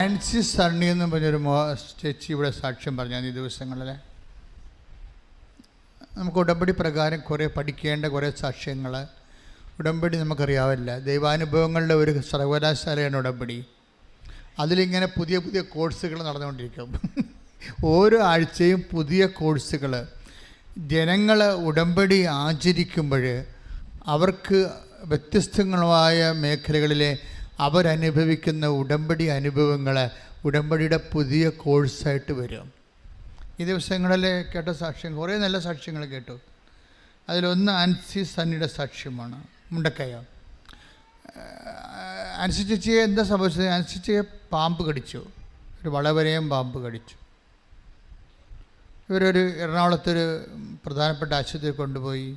Nancy Sunny എന്ന് പറഞ്ഞൊരു ചേച്ചി ഇവിടെ സാക്ഷ്യം പറഞ്ഞാൽ ഈ ദിവസങ്ങളിൽ നമുക്ക് ഉടമ്പടി പ്രകാരം കുറേ പഠിക്കേണ്ട കുറേ സാക്ഷ്യങ്ങൾ. ഉടമ്പടി നമുക്കറിയാവില്ല, ദൈവാനുഭവങ്ങളുടെ ഒരു സർവകലാശാലയാണ് ഉടമ്പടി. അതിലിങ്ങനെ പുതിയ പുതിയ കോഴ്സുകൾ നടന്നുകൊണ്ടിരിക്കും. ഓരോ ആഴ്ചയും പുതിയ കോഴ്സുകൾ. ജനങ്ങൾ ഉടമ്പടി ആചരിക്കുമ്പോൾ അവർക്ക് വ്യത്യസ്തങ്ങളായ മേഖലകളിലെ അവരനുഭവിക്കുന്ന ഉടമ്പടി അനുഭവങ്ങൾ ഉടമ്പടിയുടെ പുതിയ കോഴ്സായിട്ട് വരും. ഈ ദിവസങ്ങളിൽ കേട്ട സാക്ഷ്യം, കുറേ നല്ല സാക്ഷ്യങ്ങൾ കേട്ടു. അതിലൊന്ന് ആൻസി സണ്ണിയുടെ സാക്ഷ്യമാണ്, മുണ്ടക്കയ. ആൻസി ചേച്ചിയെ എന്താ സംഭവിച്ചത്? ആൻസി ചേച്ചിയെ പാമ്പ് കടിച്ചു, ഒരു വളവരെയും പാമ്പ് കടിച്ചു. ഇവരൊരു എറണാകുളത്തൊരു പ്രധാനപ്പെട്ട ആശുപത്രിയിൽ കൊണ്ടുപോയി.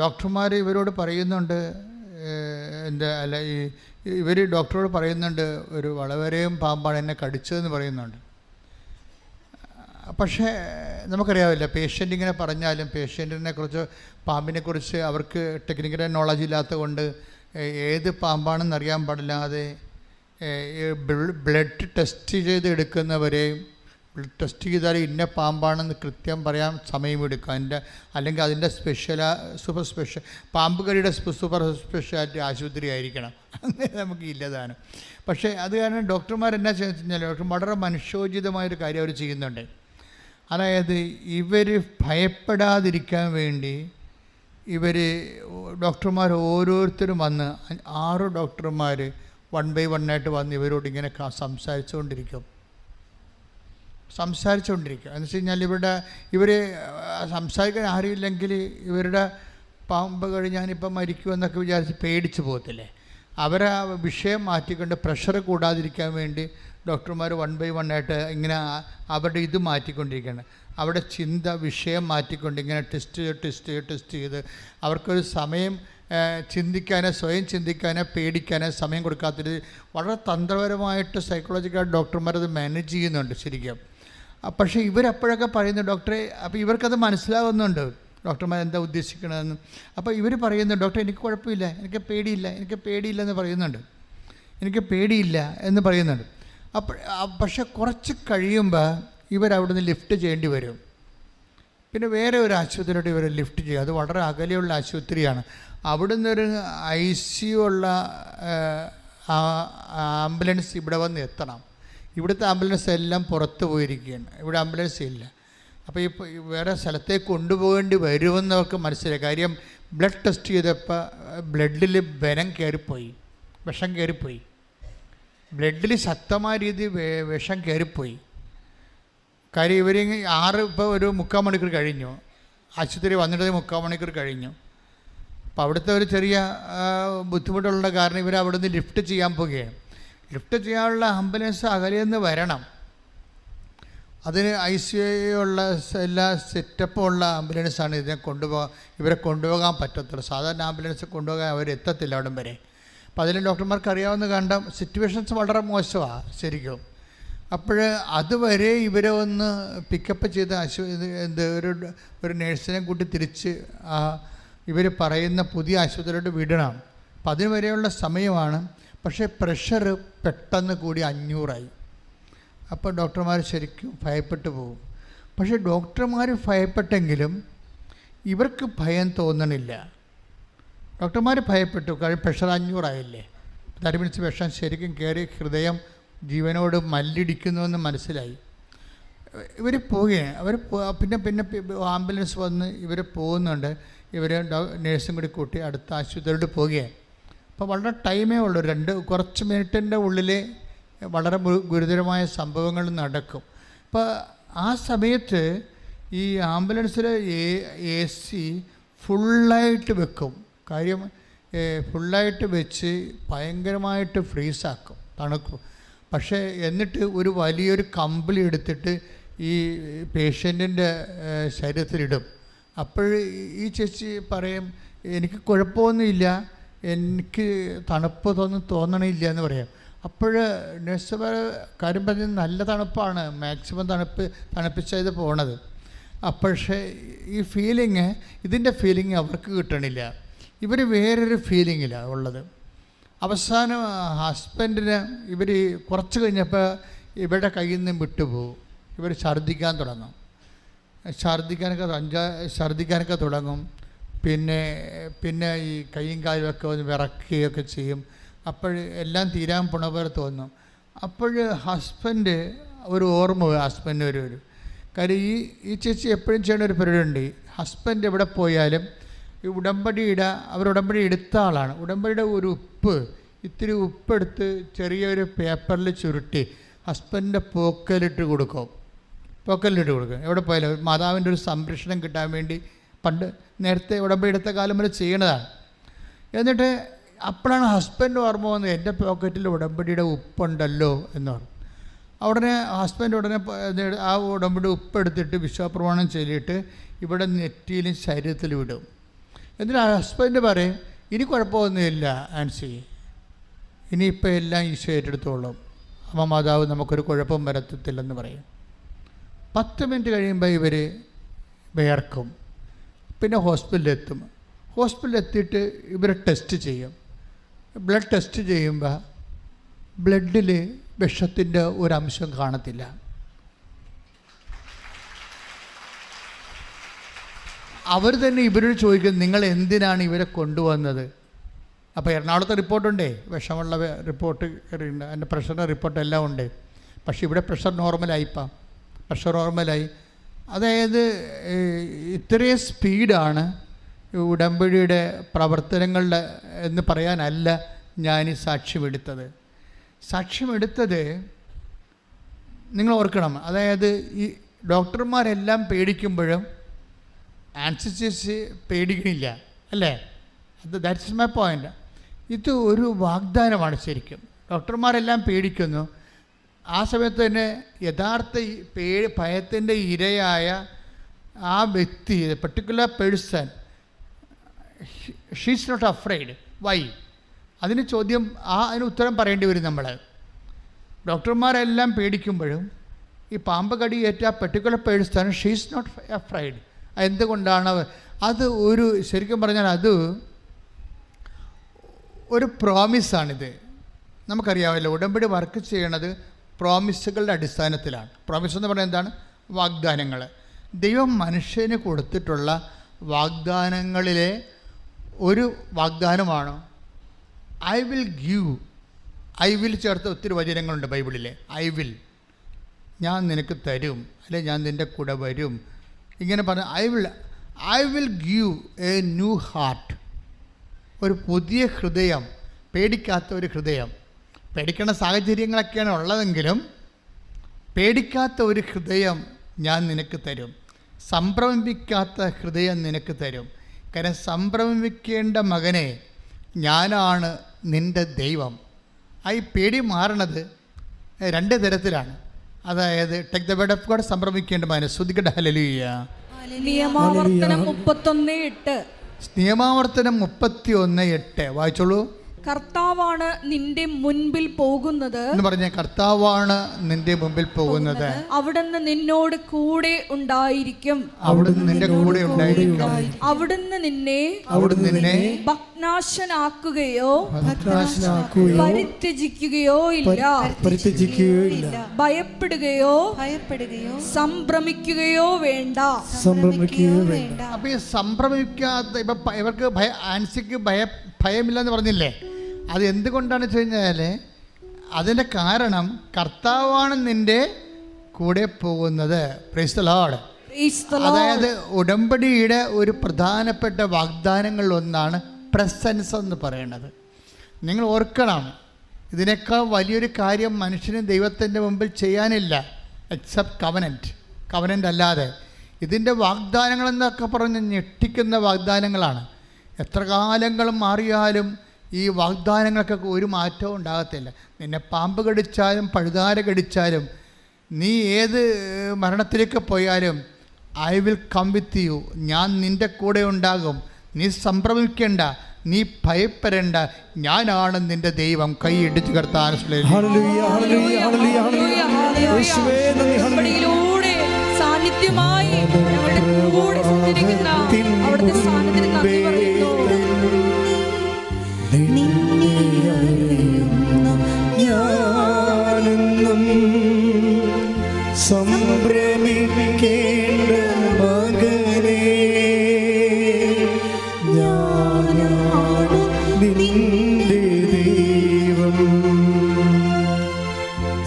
ഡോക്ടർമാർ ഇവരോട് പറയുന്നുണ്ട്, ഇവർ ഡോക്ടറോട് പറയുന്നുണ്ട് ഒരു വളവരെയും പാമ്പാണ് എന്നെ കടിച്ചതെന്ന് പറയുന്നുണ്ട്. പക്ഷേ നമുക്കറിയാവില്ല, പേഷ്യൻ്റ് ഇങ്ങനെ പറഞ്ഞാലും പേഷ്യൻറ്റിനെ കുറിച്ച് പാമ്പിനെക്കുറിച്ച് അവർക്ക് ടെക്നിക്കൽ നോളജ് ഇല്ലാത്തത് കൊണ്ട് ഏത് പാമ്പാണെന്ന് അറിയാൻ പാടില്ലാതെ ബ്ലഡ് ടെസ്റ്റ് ചെയ്ത് എടുക്കുന്നവരെയും ബ്ലഡ് ടെസ്റ്റ് ചെയ്താൽ ഇന്ന പാമ്പാണെന്ന് കൃത്യം പറയാൻ സമയമെടുക്കും. അല്ലെങ്കിൽ അതിൻ്റെ സൂപ്പർ സ്പെഷ്യൽ പാമ്പ് കടിയുടെ സൂപ്പർ സ്പെഷ്യാലിറ്റി ആശുപത്രി ആയിരിക്കണം, അങ്ങനെ നമുക്ക് ഇല്ലതാണ്. പക്ഷേ അത് കാരണം ഡോക്ടർമാർ എന്നാ ചെയ്യുന്നത് വെച്ചാൽ ഡോക്ടർ വളരെ മനുഷ്യോചിതമായൊരു കാര്യം അവർ ചെയ്യുന്നുണ്ട്. അതായത് ഇവർ ഭയപ്പെടാതിരിക്കാൻ വേണ്ടി ഡോക്ടർമാർ ഓരോരുത്തരും വന്ന് 6 ഡോക്ടർമാർ 1 by 1 ആയിട്ട് വന്ന് ഇവരോട് ഇങ്ങനെ സംസാരിച്ചുകൊണ്ടിരിക്കും. എന്ന് വെച്ച് കഴിഞ്ഞാൽ ഇവർ സംസാരിക്കാൻ ആരുമില്ലെങ്കിൽ ഇവരുടെ പാമ്പ് ഞാനിപ്പം മരിക്കുമെന്നൊക്കെ വിചാരിച്ച് പേടിച്ച് പോകത്തില്ലേ, അവരെ വിഷയം മാറ്റിക്കൊണ്ട് പ്രഷർ കൂടാതിരിക്കാൻ വേണ്ടി ഡോക്ടർമാർ 1 by 1 ആയിട്ട് ഇങ്ങനെ അവരുടെ ഇത് മാറ്റിക്കൊണ്ടിരിക്കുകയാണ്. അവിടെ വിഷയം മാറ്റിക്കൊണ്ട് ഇങ്ങനെ ടെസ്റ്റ് ചെയ്ത് അവർക്കൊരു സമയം ചിന്തിക്കാനോ സ്വയം ചിന്തിക്കാനോ പേടിക്കാനോ സമയം കൊടുക്കാത്തൊരു വളരെ തന്ത്രപരമായിട്ട് സൈക്കോളജിക്കൽ ഡോക്ടർമാരത് മാനേജ് ചെയ്യുന്നുണ്ട് ശരിക്കും. പക്ഷേ ഇവരപ്പോഴൊക്കെ പറയുന്നു ഡോക്ടറെ, അപ്പോൾ ഇവർക്കത് മനസ്സിലാവുന്നുണ്ട് ഡോക്ടർമാർ എന്താ ഉദ്ദേശിക്കണമെന്ന്. അപ്പോൾ ഇവർ പറയുന്നു ഡോക്ടർ എനിക്ക് കുഴപ്പമില്ല, എനിക്ക് പേടിയില്ല എന്ന് പറയുന്നുണ്ട്, പക്ഷെ കുറച്ച് കഴിയുമ്പോൾ ഇവരവിടുന്ന് ലിഫ്റ്റ് ചെയ്യേണ്ടി വരും. പിന്നെ വേറെ ഒരു ആശുപത്രിയോട് ഇവരെ ലിഫ്റ്റ് ചെയ്യും. അത് വളരെ അകലെയുള്ള ആശുപത്രിയാണ്. അവിടുന്ന് ഒരു ICU ഉള്ള ആംബുലൻസ് ഇവിടെ വന്ന് എത്തണം. ഇവിടുത്തെ ആംബുലൻസ് എല്ലാം പുറത്ത് പോയിരിക്കുകയാണ്, ഇവിടെ ആംബുലൻസ് ഇല്ല. അപ്പോൾ ഇപ്പോൾ വേറെ സ്ഥലത്തേക്ക് കൊണ്ടുപോകേണ്ടി വരുമെന്നവർക്ക് മനസ്സിലായി. കാര്യം ബ്ലഡ് ടെസ്റ്റ് ചെയ്തപ്പോൾ ബ്ലഡിൽ വിഷം കയറിപ്പോയി, ബ്ലഡിൽ ശക്തമായ രീതിയിൽ വിഷം കയറിപ്പോയി. കാര്യം ഇവർ ഇപ്പോൾ ഒരു 3/4 മണിക്കൂർ കഴിഞ്ഞു, ആശുപത്രി വന്നിട്ട് 3/4 മണിക്കൂർ കഴിഞ്ഞു. അപ്പോൾ അവിടുത്തെ ഒരു ചെറിയ ബുദ്ധിമുട്ടുള്ള കാരണം ഇവർ അവിടുന്ന് ലിഫ്റ്റ് ചെയ്യാൻ പോവുകയാണ്. ലിഫ്റ്റ് ചെയ്യാനുള്ള ആംബുലൻസ് അകലെന്ന് വരണം. അതിന് ICU ഉള്ള എല്ലാ സെറ്റപ്പും ഉള്ള ആംബുലൻസാണ് ഇവരെ കൊണ്ടുപോകാൻ പറ്റത്തുള്ളൂ. സാധാരണ ആംബുലൻസ് കൊണ്ടുപോകാൻ അവരെത്തത്തില്ല അവിടം വരെ. അപ്പോൾ അതിൽ ഡോക്ടർമാർക്ക് അറിയാവുന്ന കണ്ട സിറ്റുവേഷൻസ് വളരെ മോശമാണ് ശരിക്കും. അപ്പോൾ അതുവരെ ഇവരെ ഒന്ന് പിക്കപ്പ് ചെയ്ത് ഒരു നേഴ്സിനെ കൂട്ടി തിരിച്ച് ഇവർ പറയുന്ന പുതിയ ആശുപത്രിയോട്ട് വിടണം. അപ്പം അതിനുവരെയുള്ള സമയമാണ്. പക്ഷേ പ്രഷർ പെട്ടെന്ന് കൂടി 500 അപ്പോൾ ഡോക്ടർമാർ ശരിക്കും ഭയപ്പെട്ടു പോകും. പക്ഷേ ഡോക്ടർമാർ ഭയപ്പെട്ടെങ്കിലും ഇവർക്ക് ഭയം തോന്നണില്ല. ഡോക്ടർമാർ ഭയപ്പെട്ടു, കാര്യം പ്രഷർ 500 ദാറ്റ് മീൻസ് വിഷം ശരിക്കും കയറി ഹൃദയം ജീവനോട് മല്ലിടിക്കുന്നുവെന്ന് മനസ്സിലായി. ഇവർ പോവുകയാണ്. പിന്നെ ആംബുലൻസ് വന്ന് ഇവർ പോകുന്നുണ്ട്. ഇവർ നേഴ്സും കൂടി കൂട്ടി അടുത്ത ആശുപത്രിയോട് പോവുകയാണ്. അപ്പോൾ വളരെ ടൈമേ ഉള്ളൂ, കുറച്ച് മിനിറ്റിൻ്റെ ഉള്ളിൽ വളരെ ഗുരുതരമായ സംഭവങ്ങൾ നടക്കും. അപ്പോൾ ആ സമയത്ത് ഈ ആംബുലൻസിലെ AC ഫുള്ളായിട്ട് വെക്കും. കാര്യം ഫുള്ളായിട്ട് വെച്ച് ഭയങ്കരമായിട്ട് ഫ്രീസാക്കും, തണുക്കും. പക്ഷേ എന്നിട്ട് ഒരു വലിയൊരു കമ്പിളി എടുത്തിട്ട് ഈ പേഷ്യൻറ്റിൻ്റെ ശരീരത്തിലിടും. അപ്പോൾ ഈ ചേച്ചി പറയും എനിക്ക് കുഴപ്പമൊന്നുമില്ല, എനിക്ക് തണുപ്പ് തോന്നണില്ല എന്ന് പറയാം. അപ്പോൾ നഴ്സ് കാര്യം പറഞ്ഞ് നല്ല തണുപ്പാണ്, മാക്സിമം തണുപ്പിച്ചത് പോണത്. പക്ഷേ ഇതിൻ്റെ ഫീലിംഗ് അവർക്ക് കിട്ടണില്ല. ഇവർ വേറൊരു ഫീലിങ്ങിലാണ് ഉള്ളത്. അവസാനം ഹസ്ബൻഡിന് ഇവർ കുറച്ച് കഴിഞ്ഞപ്പോൾ ഇവരുടെ കയ്യിൽ നിന്ന് വിട്ടുപോകും. ഇവർ ഛർദ്ദിക്കാൻ തുടങ്ങും. ഛർദ്ദിക്കാനൊക്കെ തുടങ്ങും. പിന്നെ ഈ കൈയും കാലുമൊക്കെ ഒന്ന് വിറക്കുകയൊക്കെ ചെയ്യും. അപ്പോൾ എല്ലാം തീരാൻ പോണ പോലെ തോന്നും. അപ്പോൾ ഹസ്ബൻഡ് ഒരു ഓർമ്മ ഹസ്ബൻഡ് വരും. കാര്യം ഈ ചേച്ചി എപ്പോഴും ചെയ്യുന്ന ഒരു പരിപാടിയുണ്ട്. ഹസ്ബൻഡ് എവിടെ പോയാലും ഈ ഉടമ്പടി എടുത്ത ആളാണ്. ഉടമ്പടിയുടെ ഒരു ഇത്തിരി ഉപ്പെടുത്ത് ചെറിയൊരു പേപ്പറിൽ ചുരുട്ടി ഹസ്ബൻഡിൻ്റെ പോക്കലിട്ട് കൊടുക്കും. എവിടെ പോയാലും മാതാവിൻ്റെ ഒരു സംരക്ഷണം കിട്ടാൻ വേണ്ടി നേരത്തെ ഉടമ്പടി എടുത്ത കാലം വരെ ചെയ്യണതാണ്. എന്നിട്ട് അപ്പോഴാണ് ഹസ്ബൻഡ് ഓർമ്മ വന്നത്, എൻ്റെ പോക്കറ്റിൽ ഉടമ്പടിയുടെ ഉപ്പുണ്ടല്ലോ എന്ന് പറഞ്ഞു. ഹസ്ബൻഡ് ഉടനെ ആ ഉടമ്പടി ഉപ്പെടുത്തിട്ട് വിശ്വാസപ്രമാണം ചൊല്ലിയിട്ട് ഇവിടെ നെറ്റിയിലും ശരീരത്തിലും ഇടും. എന്നിട്ട് ഹസ്ബൻഡ് പറയും, ഇനി കുഴപ്പമൊന്നുമില്ല ആൻസി, ഇനിയിപ്പോൾ എല്ലാം ഈശോ ഏറ്റെടുത്തോളും, അമ്മ മാതാവ് നമുക്കൊരു കുഴപ്പം വരത്തില്ലെന്ന് പറയും. 10 മിനിറ്റ് കഴിയുമ്പോൾ ഇവർ വിയർക്കും. പിന്നെ ഹോസ്പിറ്റലിലെത്തിയിട്ട് ഇവർ ടെസ്റ്റ് ചെയ്യും. ബ്ലഡ് ടെസ്റ്റ് ചെയ്യുമ്പോൾ ബ്ലഡിൽ വിഷത്തിൻ്റെ ഒരംശം കാണത്തില്ല. അവർ തന്നെ ഇവരോട് ചോദിക്കും, നിങ്ങൾ എന്തിനാണ് ഇവരെ കൊണ്ടുവന്നത്? അപ്പോൾ എറണാകുളത്തെ റിപ്പോർട്ടുണ്ടേ, വിഷമുള്ള റിപ്പോർട്ട് ഉണ്ട്, അതിൻ്റെ പ്രഷറിൻ്റെ റിപ്പോർട്ട് എല്ലാം ഉണ്ട്. പക്ഷേ ഇവിടെ പ്രഷർ നോർമലായി. അതായത് ഇത്രയും സ്പീഡാണ് ഉടമ്പടിയുടെ പ്രവർത്തനങ്ങളുടെ എന്ന് പറയാനല്ല ഞാൻ സാക്ഷ്യമെടുത്തത് നിങ്ങൾ ഓർക്കണം. അതായത് ഈ ഡോക്ടർമാരെല്ലാം പേടിക്കുമ്പോഴും ആൻസി ചേച്ചി പേടിക്കണില്ല, അല്ലേ? That's my point. ഇത് ഒരു വാഗ്ദാനമാണ് ശരിക്കും. ഡോക്ടർമാരെല്ലാം പേടിക്കുന്നു, ആ സമയത്ത് തന്നെ യഥാർത്ഥ ഭയത്തിൻ്റെ ഇരയായ ആ വ്യക്തി, particular person, she's not afraid. Why? അതിന് ഉത്തരം പറയേണ്ടി വരും നമ്മൾ. ഡോക്ടർമാരെല്ലാം പേടിക്കുമ്പോഴും ഈ പാമ്പ് കടിയേറ്റ particular person she's not afraid. എന്തുകൊണ്ടാണ്? അത് ശരിക്കും പറഞ്ഞാൽ അത് ഒരു പ്രോമിസാണിത്. നമുക്കറിയാമല്ലോ, ഉടമ്പടി വർക്ക് ചെയ്യണത് പ്രോമിസുകളുടെ അടിസ്ഥാനത്തിലാണ്. പ്രോമിസ് എന്ന് പറയുന്നത് എന്താണ്? വാഗ്ദാനങ്ങൾ. ദൈവം മനുഷ്യന് കൊടുത്തിട്ടുള്ള വാഗ്ദാനങ്ങളിലെ ഒരു വാഗ്ദാനമാണ് ഐ വിൽ ചേർത്ത് ഒത്തിരി വചനങ്ങളുണ്ട് ബൈബിളിലെ. ഞാൻ നിനക്ക് തരും, അല്ലെ ഞാൻ നിൻ്റെ കൂടെ വരും, ഇങ്ങനെ പറഞ്ഞ I will give A new heart, ഒരു പുതിയ ഹൃദയം, പേടിക്കാത്ത ഒരു ഹൃദയം. പേടിക്കേണ്ട സാഹചര്യങ്ങളൊക്കെയാണ് ഉള്ളതെങ്കിലും പേടിക്കാത്ത ഒരു ഹൃദയം ഞാൻ നിനക്ക് തരും, സംഭ്രമിപ്പിക്കാത്ത ഹൃദയം നിനക്ക് തരും. കാരണം സംഭ്രമിക്കേണ്ട മകനെ, ഞാനാണ് നിൻ്റെ ദൈവം. ഈ പേടി മാറണത് 2 തരത്തിലാണ്. അതായത് take the word of God, സംഭ്രമിക്കേണ്ട മകനെ. ശ്രുതിക്കട്ടെ ഹല്ലേലൂയ. നിയമാവർത്തനം 31:8. നിയമാവർത്തനം 31:8 വായിച്ചോളൂ. കർത്താവാണ് നിന്റെ മുൻപിൽ പോകുന്നത് എന്ന് പറഞ്ഞ കർത്താവാണ് നിന്റെ മുമ്പിൽ പോകുന്നത്. അവിടുന്ന് നിന്നോട് കൂടെ ഉണ്ടായിരിക്കും. അവിടുന്ന് നിന്റെ കൂടെ ഉണ്ടായിരിക്കും. അവിടുന്ന് നിന്നെ ഭഗ്നാശനാക്കുകയോ പരിത്യജിക്കുകയോ ഇല്ല. ഭയപ്പെടുകയോ സംഭ്രമിക്കുകയോ വേണ്ട. അപ്പൊ ഈ സംഭ്രമിക്കാത്ത ഇവർക്ക് ആൻസിക്ക് ഭയമില്ലെന്ന് പറഞ്ഞില്ലേ? അത് എന്തുകൊണ്ടാണ് വെച്ച് കഴിഞ്ഞാൽ അതിൻ്റെ കാരണം കർത്താവാണ് നിൻ്റെ കൂടെ പോകുന്നത്. Praise the Lord. അതായത് ഉടമ്പടിയുടെ ഒരു പ്രധാനപ്പെട്ട വാഗ്ദാനങ്ങളിലൊന്നാണ് പ്രസൻസ് എന്ന് പറയുന്നത്. നിങ്ങൾ ഓർക്കണം, ഇതിനേക്കാൾ വലിയൊരു കാര്യം മനുഷ്യന് ദൈവത്തിൻ്റെ മുമ്പിൽ ചെയ്യാനില്ല, എക്സെപ്റ്റ് കവനൻ്റ് അല്ലാതെ. ഇതിൻ്റെ വാഗ്ദാനങ്ങളെന്നൊക്കെ പറഞ്ഞ് ഞെട്ടിക്കുന്ന വാഗ്ദാനങ്ങളാണ്. എത്ര കാലങ്ങളും മാറിയാലും ഈ വാഗ്ദാനങ്ങൾക്കൊക്കെ ഒരു മാറ്റവും ഉണ്ടാകത്തില്ല. നിന്നെ പാമ്പ് കടിച്ചാലും പഴുതാര കടിച്ചാലും നീ ഏത് മരണത്തിലേക്ക് പോയാലും I will come with you, ഞാൻ നിൻ്റെ കൂടെ ഉണ്ടാകും. നീ സംഭ്രമിക്കേണ്ട, നീ ഭയപ്പെടേണ്ട, ഞാനാണ് നിൻ്റെ ദൈവം. കൈ ഇടിച്ചു കർത്താൻ സാന്നിധ്യമായി കൂടെ സഞ്ചരിക്കുന്ന അവിടുത്തെ സാന്നിധ്യം നന്ദി പറയുന്നു. കരയുന്ന ഞാനെന്നും സംഭ്രമിക്കേണ്ട മകനേ, ഞാനാണ് നിന്റെ ദൈവം.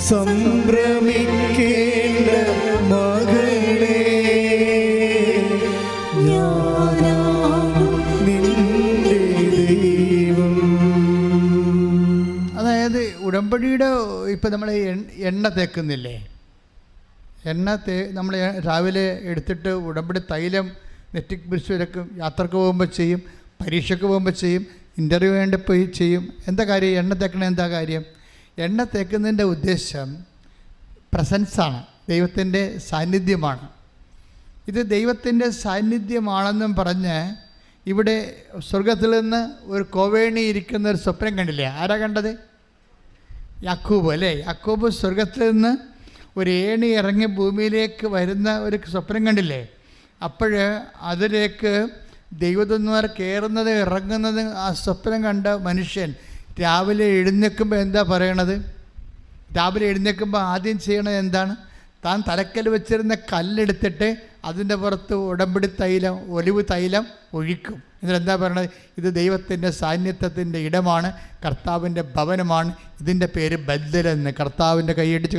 സംഭ്രമിക്കേണ്ട മകനേ, ഞാനാണ് നിന്റെ ദൈവം. അതായത് ഉടമ്പടിയുടെ ഇപ്പം നമ്മൾ എണ്ണ തേക്കുന്നില്ലേ, നമ്മൾ രാവിലെ എടുത്തിട്ട് ഉടമ്പടി തൈലം നെറ്റിക്ക് പിരിച്ചു വരക്കും, യാത്രക്ക് പോകുമ്പോൾ ചെയ്യും, പരീക്ഷയ്ക്ക് പോകുമ്പോൾ ചെയ്യും, ഇൻ്റർവ്യൂ വേണ്ടപ്പോൾ ചെയ്യും. എന്താ കാര്യം എണ്ണ തേക്കണ? എന്താ കാര്യം? എണ്ണ തേക്കുന്നതിൻ്റെ ഉദ്ദേശം പ്രസൻസാണ്, ദൈവത്തിൻ്റെ സാന്നിധ്യമാണ്. ഇത് ദൈവത്തിൻ്റെ സാന്നിധ്യമാണെന്നും പറഞ്ഞ് ഇവിടെ സ്വർഗത്തിൽ നിന്ന് ഒരു കോവേണി ഇരിക്കുന്ന ഒരു സ്വപ്നം കണ്ടില്ലേ? ആരാ കണ്ടത്? യാക്കോബ് അല്ലേ? യാക്കോബ് സ്വർഗത്തിൽ നിന്ന് ഒരു ഏണി ഇറങ്ങി ഭൂമിയിലേക്ക് വരുന്ന ഒരു സ്വപ്നം കണ്ടില്ലേ? അപ്പോൾ അതിലേക്ക് ദൈവദൂതന്മാർ കയറുന്നത് ഇറങ്ങുന്നത് ആ സ്വപ്നം കണ്ട മനുഷ്യൻ രാവിലെ എഴുന്നേൽക്കുമ്പോൾ എന്താ പറയണത്? രാവിലെ എഴുന്നേൽക്കുമ്പോൾ ആദ്യം ചെയ്യണത് എന്താണ്? താൻ തലക്കൽ വെച്ചിരുന്ന കല്ലെടുത്തിട്ട് അതിൻ്റെ പുറത്ത് ഉടമ്പടി തൈലം, ഒലിവ് തൈലം ഒഴിക്കും. എന്നിട്ട് എന്താ പറയണത്? ഇത് ദൈവത്തിൻ്റെ സാന്നിധ്യത്തിൻ്റെ ഇടമാണ്, കർത്താവിൻ്റെ ഭവനമാണ്, ഇതിൻ്റെ പേര് ബദലെന്ന്. കർത്താവിൻ്റെ കൈയടിച്ച്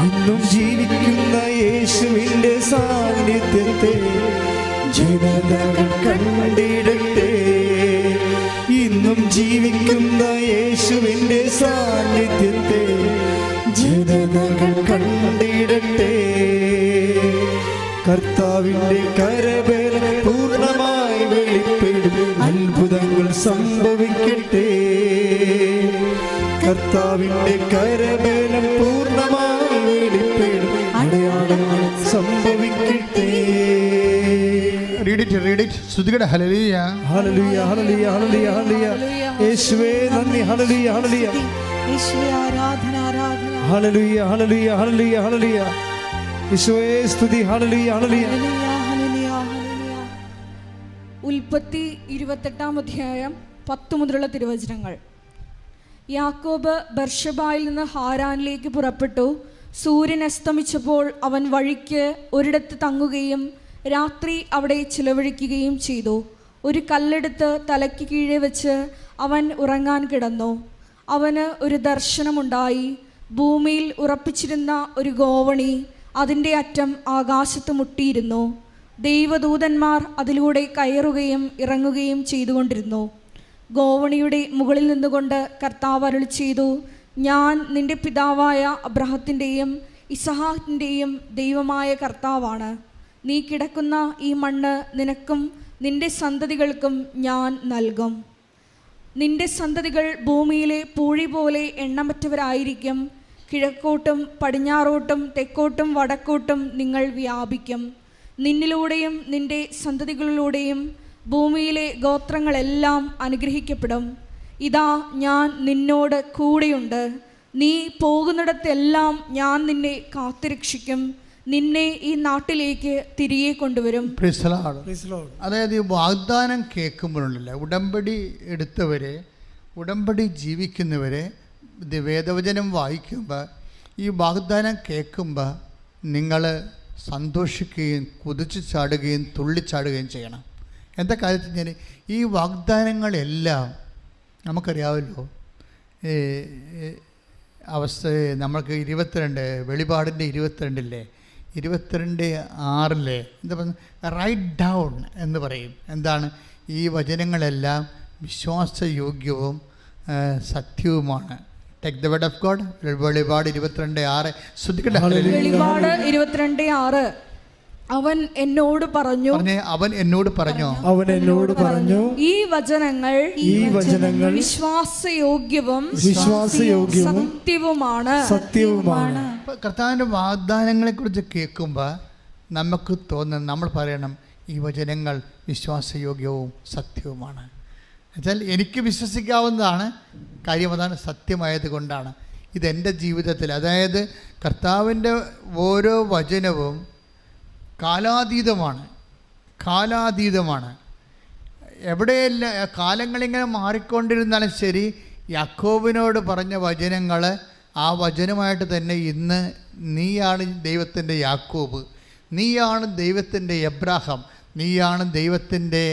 ഇന്നും ജീവിക്കുന്ന യേശുവിൻ്റെ സാന്നിധ്യത്തെ ജനതകൾ കണ്ടിടട്ടെ. ഇന്നും ജീവിക്കുന്ന യേശുവിൻ്റെ സാന്നിധ്യത്തെ ജനതകൾ കണ്ടിടട്ടെ. കർത്താവിൻ്റെ കരബലം പൂർണ്ണമായി വെളിപ്പെടും, അത്ഭുതങ്ങൾ സംഭവിക്കട്ടെ. കർത്താവിൻ്റെ കരബലം പൂർണ്ണമായി വെളിപ്പെടും, അടയാളങ്ങൾ സംഭവിക്കട്ടെ. Read it. ശ്രുതികട hallelujah, hallelujah, hallelujah, hallelujah, hallelujah. യേശുവേ നന്ദി, ഹല്ലേലൂയ, ഹല്ലേലൂയ, യേശുവേ ആരാധന, ആരാധന. Hallelujah, hallelujah, hallelujah, hallelujah. യേശുവേ സ്തുതി, ഹല്ലേലൂയ, ഹല്ലേലൂയ. ഉൽപ്പത്തി 28-ാം അധ്യായം 10 മുതലുള്ള തിരുവചനങ്ങൾ. യാക്കോബ് ബർശബായിൽ നിന്ന് ഹാരാനിലേക്ക് പുറപ്പെട്ടു. സൂര്യൻ അസ്തമിച്ചപ്പോൾ അവൻ വഴിക്ക് ഒരിടത്ത് തങ്ങുകയും രാത്രി അവിടെ ചിലവഴിക്കുകയും ചെയ്തു. ഒരു കല്ലെടുത്ത് തലയ്ക്ക് കീഴെ വെച്ച് അവൻ ഉറങ്ങാൻ കിടന്നു. അവന് ഒരു ദർശനമുണ്ടായി. ഭൂമിയിൽ ഉറപ്പിച്ചിരുന്ന ഒരു ഗോവണി അതിൻ്റെ അറ്റം ആകാശത്ത് മുട്ടിയിരുന്നു. ദൈവദൂതന്മാർ അതിലൂടെ കയറുകയും ഇറങ്ങുകയും ചെയ്തുകൊണ്ടിരുന്നു. ഗോവണിയുടെ മുകളിൽ നിന്നുകൊണ്ട് കർത്താവ് അരുളി ചെയ്തു, ഞാൻ നിന്റെ പിതാവായ അബ്രഹത്തിൻ്റെയും ഇസഹാക്കിൻ്റെയും ദൈവമായ കർത്താവാണ്. നീ കിടക്കുന്ന ഈ മണ്ണ് നിനക്കും നിന്റെ സന്തതികൾക്കും ഞാൻ നൽകും. നിന്റെ സന്തതികൾ ഭൂമിയിലെ പൂഴി പോലെ എണ്ണമറ്റവരായിരിക്കും. കിഴക്കോട്ടും പടിഞ്ഞാറോട്ടും തെക്കോട്ടും വടക്കോട്ടും നിങ്ങൾ വ്യാപിക്കും. നിന്നിലൂടെയും നിന്റെ സന്തതികളിലൂടെയും ഭൂമിയിലെ ഗോത്രങ്ങളെല്ലാം അനുഗ്രഹിക്കപ്പെടും. ഇതാ ഞാൻ നിന്നോട് കൂടെയുണ്ട്. നീ പോകുന്നിടത്തെല്ലാം ഞാൻ നിന്നെ കാത്തുരക്ഷിക്കും. നിന്നെ ഈ നാട്ടിലേക്ക് തിരികെ കൊണ്ടുവരും. അതായത് ഈ വാഗ്ദാനം കേൾക്കുമ്പോഴുണ്ടല്ലോ, ഉടമ്പടി എടുത്തവരെ, ഉടമ്പടി ജീവിക്കുന്നവരെ, വേദവചനം വായിക്കുമ്പോൾ ഈ വാഗ്ദാനം കേൾക്കുമ്പോൾ നിങ്ങൾ സന്തോഷിക്കുകയും കുതിച്ചു ചാടുകയും തുള്ളിച്ചാടുകയും ചെയ്യണം. എന്താ കാര്യത്തിൽ ഞാൻ ഈ വാഗ്ദാനങ്ങളെല്ലാം നമുക്കറിയാമല്ലോ. അവസ്ഥ നമ്മൾക്ക് 22 വെളിപാടിൻ്റെ 22 22:6 എന്താ പറയുക, റൈറ്റ് ഡൗൺ എന്ന് പറയും. എന്താണ്? ഈ വചനങ്ങളെല്ലാം വിശ്വാസയോഗ്യവും സത്യവുമാണ്. Take the word of God. വെളിപാട് 22:6 ശ്രദ്ധിക്കട്ടെ. വെളിപാട് 22:6 അവൻ എന്നോട് പറഞ്ഞു, അവൻ എന്നോട് പറഞ്ഞു, ഈ വചനങ്ങൾ വിശ്വാസയോഗ്യവും സത്യവുമാണ്. കർത്താവിൻ്റെ വാഗ്ദാനങ്ങളെ കുറിച്ച് കേൾക്കുമ്പോൾ നമുക്ക് തോന്നുന്നത്, നമ്മൾ പറയണം ഈ വചനങ്ങൾ വിശ്വാസയോഗ്യവും സത്യവുമാണ്. എന്നുവെച്ചാൽ എനിക്ക് വിശ്വസിക്കാവുന്നതാണ്, കാര്യം അതാണ്, സത്യമായത് കൊണ്ടാണ്. ഇതെൻ്റെ ജീവിതത്തിൽ, അതായത് കർത്താവിൻ്റെ ഓരോ വചനവും കാലാതീതമാണ്. എവിടെയെല്ലാം കാലങ്ങളിങ്ങനെ മാറിക്കൊണ്ടിരുന്നാലും ശരി, യാക്കോബിനോട് പറഞ്ഞ വചനങ്ങൾ ആ വചനമായിട്ട് തന്നെ ഇന്ന് നീയാണ് ദൈവത്തിൻ്റെ യാക്കോബ്, നീയാണ് ദൈവത്തിൻ്റെ എബ്രാഹാം, നീയാണ് ദൈവത്തിൻ്റെ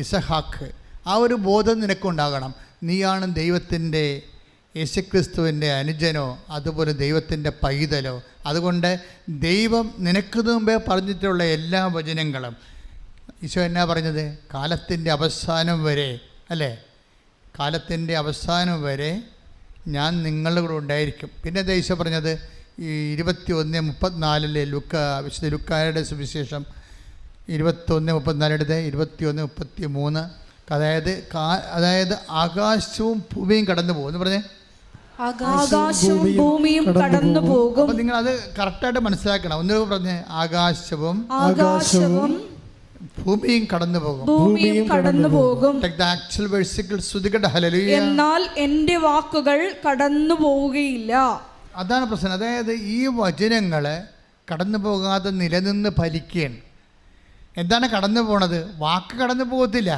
ഇസഹാക്ക്. ആ ഒരു ബോധം നിനക്കുണ്ടാകണം. നീയാണ് ദൈവത്തിൻ്റെ യേശുക്രിസ്തുവിൻ്റെ അനുജനോ അതുപോലെ ദൈവത്തിൻ്റെ പൈതലോ. അതുകൊണ്ട് ദൈവം നിനക്ക് മുമ്പേ പറഞ്ഞിട്ടുള്ള എല്ലാ വചനങ്ങളും ഈശോ എന്നാ പറഞ്ഞത്? കാലത്തിൻ്റെ അവസാനം വരെ, അല്ലേ? കാലത്തിൻ്റെ അവസാനം വരെ ഞാൻ നിങ്ങളുടെ കൂടെ ഉണ്ടായിരിക്കും. പിന്നെ ഈശോ പറഞ്ഞത് ഈ 21:34 വിശുദ്ധ ലുക്കായുടെ സുവിശേഷം 21:34 21:33. അതായത് ആകാശവും ഭൂമിയും കടന്നു പോകും എന്ന് പറഞ്ഞേ. ആകാശവും ഭൂമിയും കടന്നു പോകും. അപ്പം നിങ്ങൾ അത് കറക്റ്റായിട്ട് മനസ്സിലാക്കണം. ഒന്ന് പറഞ്ഞേ, ആകാശവും ഭൂമിയും കടന്നു പോകും. എന്നാൽ എൻ്റെ വാക്കുകൾ കടന്നു പോവുകയില്ല. അതാണ് പ്രശ്നം. അതായത് ഈ വചനങ്ങൾ കടന്നു പോകാതെ നിലനിന്ന് ഫലിക്കുകയാണ്. എന്താണ് കടന്നു പോണത്? വാക്ക് കടന്നു പോകത്തില്ല.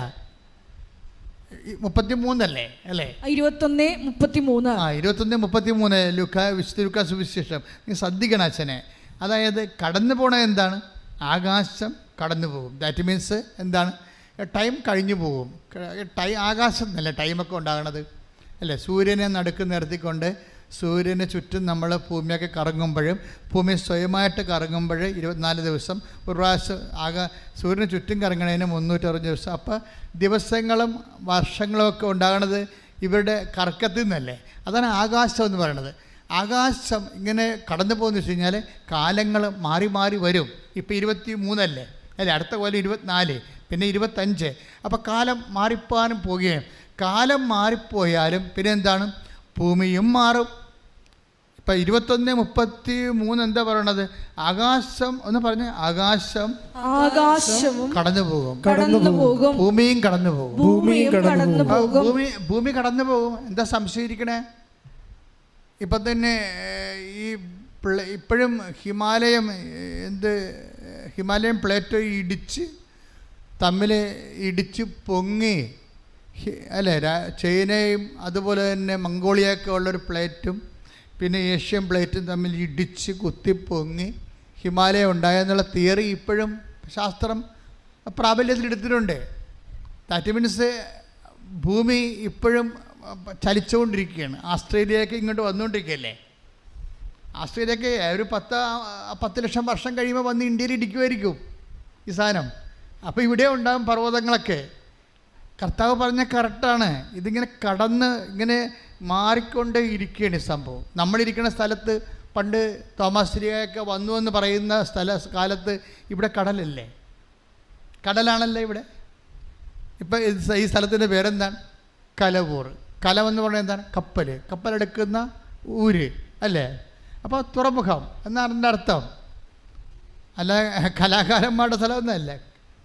33 അല്ലേ? 21:33 വിശുദ്ധ ലൂക്കാ സുവിശേഷം. നീ ശ്രദ്ധിക്കണം അച്ഛനെ. അതായത് കടന്നു പോണത് എന്താണ്? ആകാശം കടന്നു പോകും. ദാറ്റ് മീൻസ് എന്താണ്? ടൈം കഴിഞ്ഞു പോകും. ആകാശം എന്നല്ല ടൈമൊക്കെ ഉണ്ടാകണത്, അല്ലേ? സൂര്യനെ നടുക്ക് നിർത്തിക്കൊണ്ട് സൂര്യന് ചുറ്റും നമ്മൾ ഭൂമിയൊക്കെ കറങ്ങുമ്പോഴും ഭൂമി സ്വയമായിട്ട് കറങ്ങുമ്പോൾ 24 ദിവസം, ഒരു പ്രാവശ്യം സൂര്യന് ചുറ്റും കറങ്ങണതിന് 360 ദിവസം. അപ്പോൾ ദിവസങ്ങളും വർഷങ്ങളും ഒക്കെ ഉണ്ടാകണത് ഇവരുടെ കറക്കത്തിൽ നിന്നല്ലേ. അതാണ് ആകാശം എന്ന് പറയണത്. ആകാശം ഇങ്ങനെ കടന്നു പോകുന്ന വെച്ച് കഴിഞ്ഞാൽ കാലങ്ങൾ മാറി മാറി വരും. ഇപ്പോൾ 23 അല്ലേ? അടുത്ത കൊല്ലം 24, പിന്നെ 25. അപ്പോൾ കാലം മാറിപ്പോകാനും പോവുകയും, കാലം മാറിപ്പോയാലും പിന്നെ എന്താണ്? ഭൂമിയും മാറും. ഇപ്പം 21:33 എന്താ പറയണത്? ആകാശം ഒന്ന് പറഞ്ഞ്, ആകാശവും കടന്നു പോകും, ഭൂമിയും കടന്നു പോകും. ഭൂമി കടന്നു പോകും. എന്താ സംശയിക്കണേ? ഇപ്പം തന്നെ ഇപ്പോഴും ഹിമാലയം പ്ലേറ്റ് തമ്മിൽ ഇടിച്ച് പൊങ്ങി, അല്ലേ? ചൈനയും അതുപോലെ തന്നെ മംഗോളിയൊക്കെ ഉള്ളൊരു പ്ലേറ്റും പിന്നെ ഏഷ്യൻ പ്ലേറ്റും തമ്മിൽ ഇടിച്ച് കുത്തിപ്പൊങ്ങി ഹിമാലയം ഉണ്ടായെന്നുള്ള തിയറി ഇപ്പോഴും ശാസ്ത്രം പ്രാബല്യത്തിലെടുത്തിട്ടുണ്ട്. ദാറ്റ് മീൻസ് ഭൂമി ഇപ്പോഴും ചലിച്ചുകൊണ്ടിരിക്കുകയാണ്. ആസ്ട്രേലിയയൊക്കെ ഇങ്ങോട്ട് വന്നുകൊണ്ടിരിക്കുകയല്ലേ? ആസ്ട്രേലിയയൊക്കെ ഒരു 10 ലക്ഷം വർഷം കഴിയുമ്പോൾ വന്ന് ഇന്ത്യയിൽ ഇടിക്കുമായിരിക്കും ഈ സാധനം. അപ്പോൾ ഇവിടെ ഉണ്ടാകും പർവ്വതങ്ങളൊക്കെ. കർത്താവ് പറഞ്ഞ കറക്റ്റാണ്. ഇതിങ്ങനെ കടന്ന് ഇങ്ങനെ മാറിക്കൊണ്ട് ഇരിക്കുകയാണ് ഈ സംഭവം. നമ്മളിരിക്കുന്ന സ്ഥലത്ത് പണ്ട് തോമസ് ശ്രീയൊക്കെ വന്നു എന്ന് പറയുന്ന കാലത്ത് ഇവിടെ കടലല്ലേ? കടലാണല്ലേ ഇവിടെ? ഇപ്പം ഈ സ്ഥലത്തിൻ്റെ പേരെന്താണ്? കലവൂർ. കലമെന്ന് പറഞ്ഞാൽ എന്താണ്? കപ്പലെടുക്കുന്ന ഊര്, അല്ലേ? അപ്പോൾ തുറമുഖം എന്നാണ് എൻ്റെ അർത്ഥം. അല്ല കലാകാരന്മാരുടെ സ്ഥലമൊന്നുമല്ല,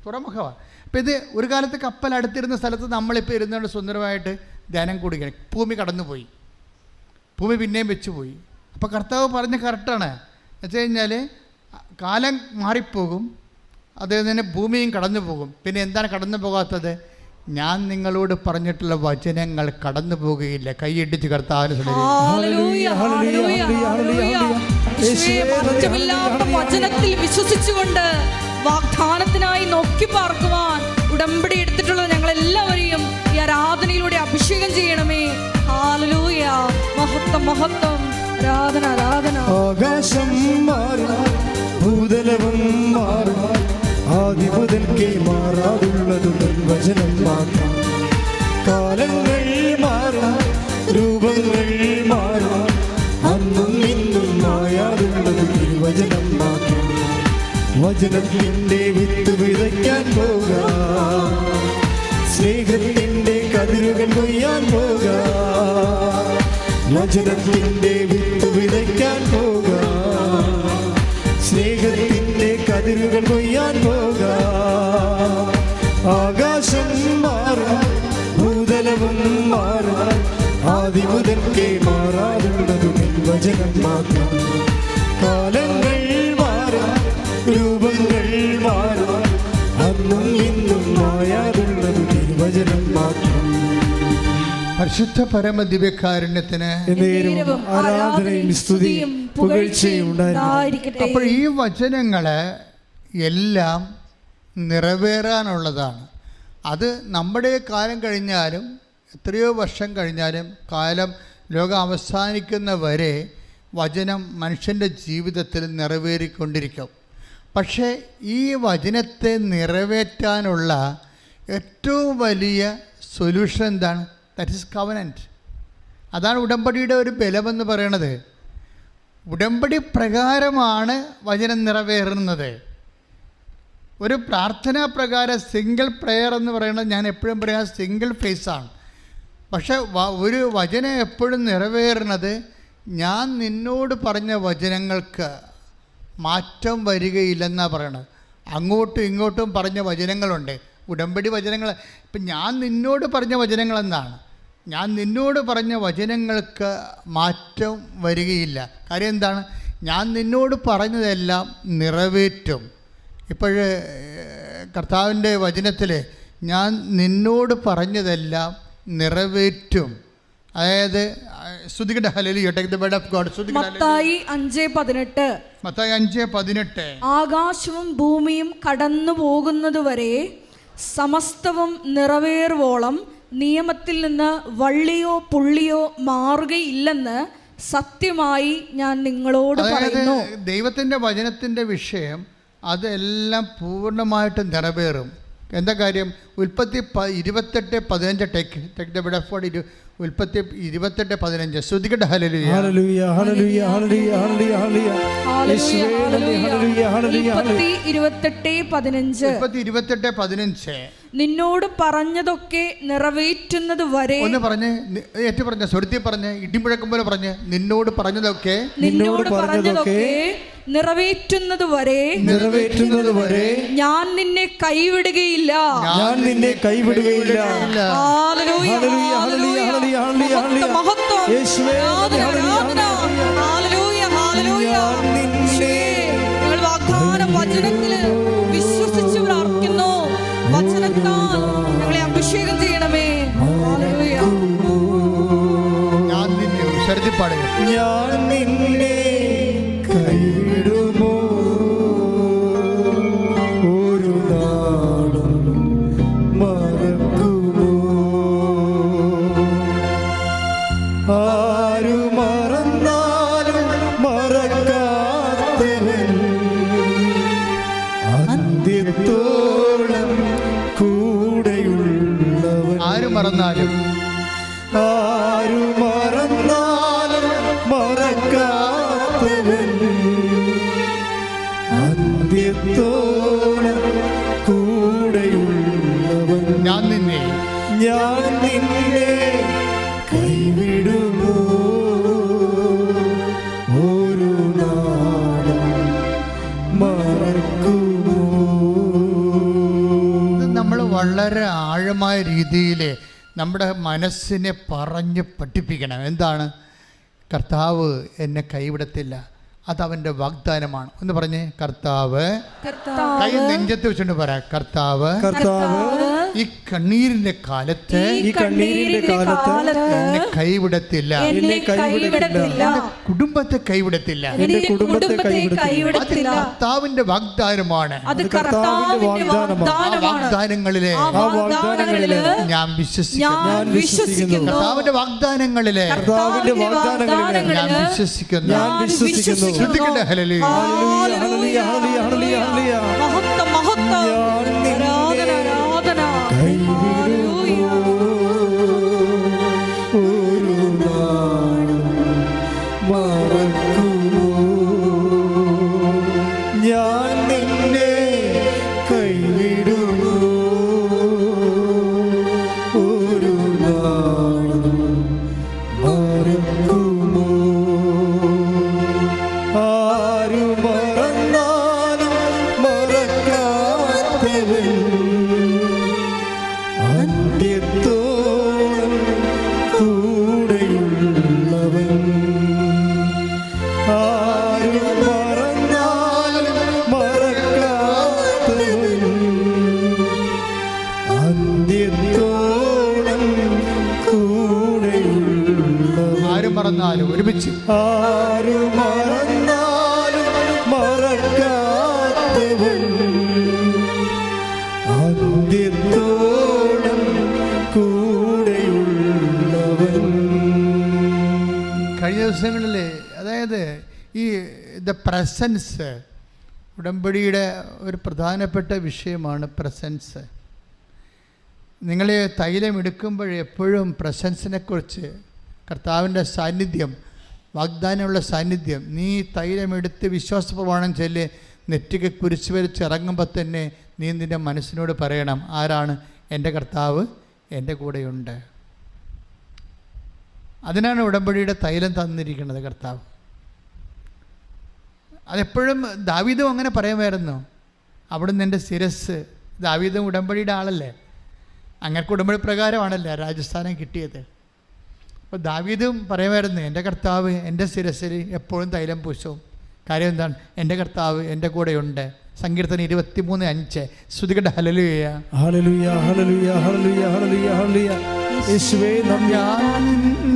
തുറമുഖമാണ്. അപ്പോൾ ഇത് ഒരു കാലത്ത് കപ്പൽ അടുത്തിരുന്ന സ്ഥലത്ത് നമ്മളിപ്പോൾ ഇരുന്നുകൊണ്ട് സുന്ദരമായിട്ട് ധ്യാനം കൂടിക്കണം. ഭൂമി കടന്നുപോയി, ഭൂമി പിന്നെയും വെച്ചുപോയി. അപ്പോൾ കർത്താവ് പറഞ്ഞ് കറക്റ്റാണ്. വെച്ച് കഴിഞ്ഞാൽ കാലം മാറിപ്പോകും, അതേ തന്നെ ഭൂമിയും കടന്നു പോകും. പിന്നെ എന്താണ് കടന്നു പോകാത്തത്? ഞാൻ നിങ്ങളോട് പറഞ്ഞിട്ടുള്ള വചനങ്ങൾ കടന്നു പോകുകയില്ല. കൈയിടിച്ച് കർത്താവിന് വചനത്തിൽ വിശ്വസിച്ചുകൊണ്ട് വാഗ്ദാനത്തിനായി നോക്കി പാർക്കുവാൻ ഉടമ്പടി എടുത്തിട്ടുള്ള ഞങ്ങളെല്ലാവരെയും ഈ ആരാധനയിലൂടെ അഭിഷേകം ചെയ്യണമേ. ഹല്ലേലൂയ. മഹത്വം മഹത്വം. ആരാധന ആരാധന. ആകാശം മാറും, ഭൂതലവും മാറും, ആദി മുതൽക്കേ മാറാതുള്ളതും വചനം മാത്രം. കാലങ്ങൾ മാറും, രൂപങ്ങൾ മാറും, അന്നും ഇന്നും മായാതുള്ളതും വചനം മാത്രം. വചനത്തിൻ്റെ വിത്ത് വിതയ്ക്കാൻ പോകാം, സ്നേഹത്തിൻ്റെ കതിരുകൾ കൊയ്യാൻ പോകാം. വചനത്തിൻ്റെ വിത്ത് വിതയ്ക്കാൻ പോകാം, സ്നേഹത്തിൻ്റെ കതിരുകൾ കൊയ്യാൻ പോകാം. ആകാശം മാറും, ഭൂതലവും മാറും, ആദി മുതൽക്കേ മാറാറുള്ളതും വചനം മാത്രം. കാലങ്ങൾ മാറും, രൂപങ്ങൾ മായാതുള്ളത് തിരുവചനം മാത്രം. പരിശുദ്ധ പരമദിവ്യകാരുണ്യത്തിന് എന്നേരവും ആരാധനയും സ്തുതിയും പുകഴ്ചയും ഉണ്ടായിരിക്കട്ടെ. അപ്പോൾ ഈ വചനങ്ങള് എല്ലാം നിറവേറാനുള്ളതാണ്. അത് നമ്മുടെ കാലം കഴിഞ്ഞാലും എത്രയോ വർഷം കഴിഞ്ഞാലും ലോകം അവസാനിക്കുന്ന വരെ വചനം മനുഷ്യൻ്റെ ജീവിതത്തിൽ നിറവേറിക്കൊണ്ടിരിക്കും. പക്ഷേ ഈ വചനത്തെ നിറവേറ്റാനുള്ള ഏറ്റവും വലിയ സൊല്യൂഷൻ എന്താണ്? That is covenant. അതാണ് ഉടമ്പടിയുടെ ഒരു ബലമെന്ന് പറയണത്. ഉടമ്പടി പ്രകാരമാണ് വചനം നിറവേറുന്നത്. ഒരു പ്രാർത്ഥനാ പ്രകാരം സിംഗിൾ പ്രെയർ എന്ന് പറയുന്നത്, ഞാൻ എപ്പോഴും പറയാം, സിംഗിൾ ഫേസാണ്. പക്ഷെ ഒരു വചനം എപ്പോഴും നിറവേറുന്നത് ഞാൻ നിന്നോട് പറഞ്ഞ വചനങ്ങൾക്ക് മാറ്റം വരികയില്ലെന്നാണ് പറയണത്. അങ്ങോട്ടും ഇങ്ങോട്ടും പറഞ്ഞ വചനങ്ങളുണ്ട്, ഉടമ്പടി വചനങ്ങൾ. ഇപ്പം ഞാൻ നിന്നോട് പറഞ്ഞ വചനങ്ങളെന്നാണ്. ഞാൻ നിന്നോട് പറഞ്ഞ വചനങ്ങൾക്ക് മാറ്റം വരികയില്ല. കാര്യം എന്താണ്? ഞാൻ നിന്നോട് പറഞ്ഞതെല്ലാം നിറവേറ്റും. ഇപ്പോൾ കർത്താവിൻ്റെ വചനത്തിൽ ഞാൻ നിന്നോട് പറഞ്ഞതെല്ലാം നിറവേറ്റും. അതായത് സ്തുതിക്കട്ടെ, hallelujah, take the word of God. മത്തായി 5:18. മത്തായി 5:18. ആകാശവും ഭൂമിയും കടന്നു പോകുന്നതുവരെ സമസ്തവും നിറവേറുവോളം നിയമത്തിൽ നിന്ന് വള്ളിയോ പുള്ളിയോ മാറുകയില്ലെന്ന് സത്യമായി ഞാൻ നിങ്ങളോട് പറയുന്നു. ദൈവത്തിൻ്റെ വചനത്തിൻ്റെ വിഷയം അതെല്ലാം പൂർണ്ണമായിട്ട് നിറവേറും. എന്താ കാര്യം? ഉൽപ്പത്തി 28:15. Take the word of God. ഉൽപ്പത്തി 28:15. ശ്രദ്ധിക്കട്ടെ, hallelujah, hallelujah, hallelujah, hallelujah, hallelujah, hallelujah. 28:15. നിന്നോട് പറഞ്ഞതൊക്കെ നിറവേറ്റുന്നത് വരെ. ഒന്ന് പറഞ്ഞ്, ഏറ്റു പറഞ്ഞ സ്വരത്തിൽ പറഞ്ഞ്, ഇടിമുഴക്കം പോലെ പറഞ്ഞ്, നിന്നോട് പറഞ്ഞതൊക്കെ നിറവേറ്റുന്നത് വരെ ഞാൻ നിന്നെ കൈവിടുകയില്ല. ഹല്ലേലൂയ, ഹല്ലേലൂയ, ഹല്ലേലൂയ, മഹത്വം, ഹല്ലേലൂയ, ഹല്ലേലൂയ. ഞങ്ങൾ വാഗ്ദാന വചനത്തിൽ വിശ്വസിച്ച് പ്രാർത്ഥിക്കുന്നു. വചനത്താൽ ഞങ്ങളെ അഭിഷേകം ചെയ്യണമേ. ഹല്ലേലൂയ. ഞാൻ നിന്നെ ഉച്ചരിച്ച് പാടുക. ഞാൻ നിന്നെ കൈവിടുമോ ഒരു നാളും മറക്കുമോ? ആരു മറന്നാലും മറക്കാത്തവൻ അന്ത്യത്തോളം കൂടെയുള്ളവൻ. ആര് മറന്നാലും മറക്കാത്തവൻ അന്ത്യത്തോളം കൂടെയുള്ളവൻ. ഞാൻ നിന്നെ കൈവിടുമോ ഒരു നാളും മറക്കുമോ? നമ്മൾ വളരെ ആഴമായ രീതിയിൽ നമ്മുടെ മനസ്സിനെ പറഞ്ഞ് പഠിപ്പിക്കണം. എന്താണ്? കർത്താവ് എന്നെ കൈവിടത്തില്ല. അതവൻ്റെ വാഗ്ദാനമാണ്. ഒന്ന് പറഞ്ഞേ, കർത്താവ്. കൈ നെഞ്ചത്ത് വെച്ചുകൊണ്ട് പറ, കർത്താവ് ഈ കണ്ണീരിന്റെ കാലത്ത് എന്നെ കൈവിടത്തില്ല, കുടുംബത്തെ കൈവിടത്തില്ല. കർത്താവിന്റെ വാഗ്ദാനമാണ്. വാഗ്ദാനങ്ങളിലെ ഞാൻ വിശ്വസിക്കുന്നു. കർത്താവിന്റെ വാഗ്ദാനങ്ങളിലെ ഞാൻ വിശ്വസിക്കുന്നു. ശ്രദ്ധിക്കട്ടെ, ഹല്ലേലൂയ, ഹല്ലേലൂയ, ഹല്ലേലൂയ, ഹല്ലേലൂയ. മഹത്വം, മഹത്വം, ആരാധന, ആരാധന. ഹല്ലേലൂയ. ഒരു നാളും മറക്കുമോ? ഞാൻ നിന്നെ കൈവിടുമോ ഒരു നാളും മറക്കുമോ? ആരു മറന്നാലും മറന്നാലും ഒരുമിച്ച് ആരു മറന്നാലും മറക്കാത്തവൻ അന്ത്യത്തോളം കൂടെയുള്ളവൻ. കഴിഞ്ഞ ദിവസങ്ങളിൽ അതായത് ഈ ദ പ്രസൻസ് ഉടമ്പടിയുടെ ഒരു പ്രധാനപ്പെട്ട വിഷയമാണ് പ്രസൻസ്. നിങ്ങൾ തൈലം എടുക്കുമ്പോൾ എപ്പോഴും പ്രസൻസിനെക്കുറിച്ച്, കർത്താവിൻ്റെ സാന്നിധ്യം, വാഗ്ദാനമുള്ള സാന്നിധ്യം, നീ തൈലമെടുത്ത് വിശ്വാസപ്രമാണം ചൊല്ലി നെറ്റിക്ക് കുരിശ് വരച്ച് ഇറങ്ങുമ്പോൾ തന്നെ നീ നിൻ്റെ മനസ്സിനോട് പറയണം, ആരാണ്? എൻ്റെ കർത്താവ് എൻ്റെ കൂടെയുണ്ട്. അതിനാണ് ഉടമ്പടിയുടെ തൈലം തന്നിരിക്കുന്നത് കർത്താവ്. അതെപ്പോഴും ദാവീദും അങ്ങനെ പറയുമായിരുന്നു, അവിടുന്ന് എൻ്റെ ശിരസ്. ദാവീദും ഉടമ്പടിയുടെ ആളല്ലേ, അങ്ങനത്തെ ഉടമ്പടി പ്രകാരമാണല്ലേ രാജസ്ഥാനം കിട്ടിയത്. അപ്പോൾ ദാവീദും പറയുമായിരുന്നു, എൻ്റെ കർത്താവ് എൻ്റെ ശിരസിൽ എപ്പോഴും തൈലം പൂശും. കാര്യം എന്താണ്? എൻ്റെ കർത്താവ് എൻ്റെ കൂടെയുണ്ട്. സങ്കീർത്തനം 23:5. സ്തുതിക്കട്ടെ. Hallelujah, hallelujah, hallelujah, hallelujah, hallelujah, hallelujah. യേശുവേ ഞാൻ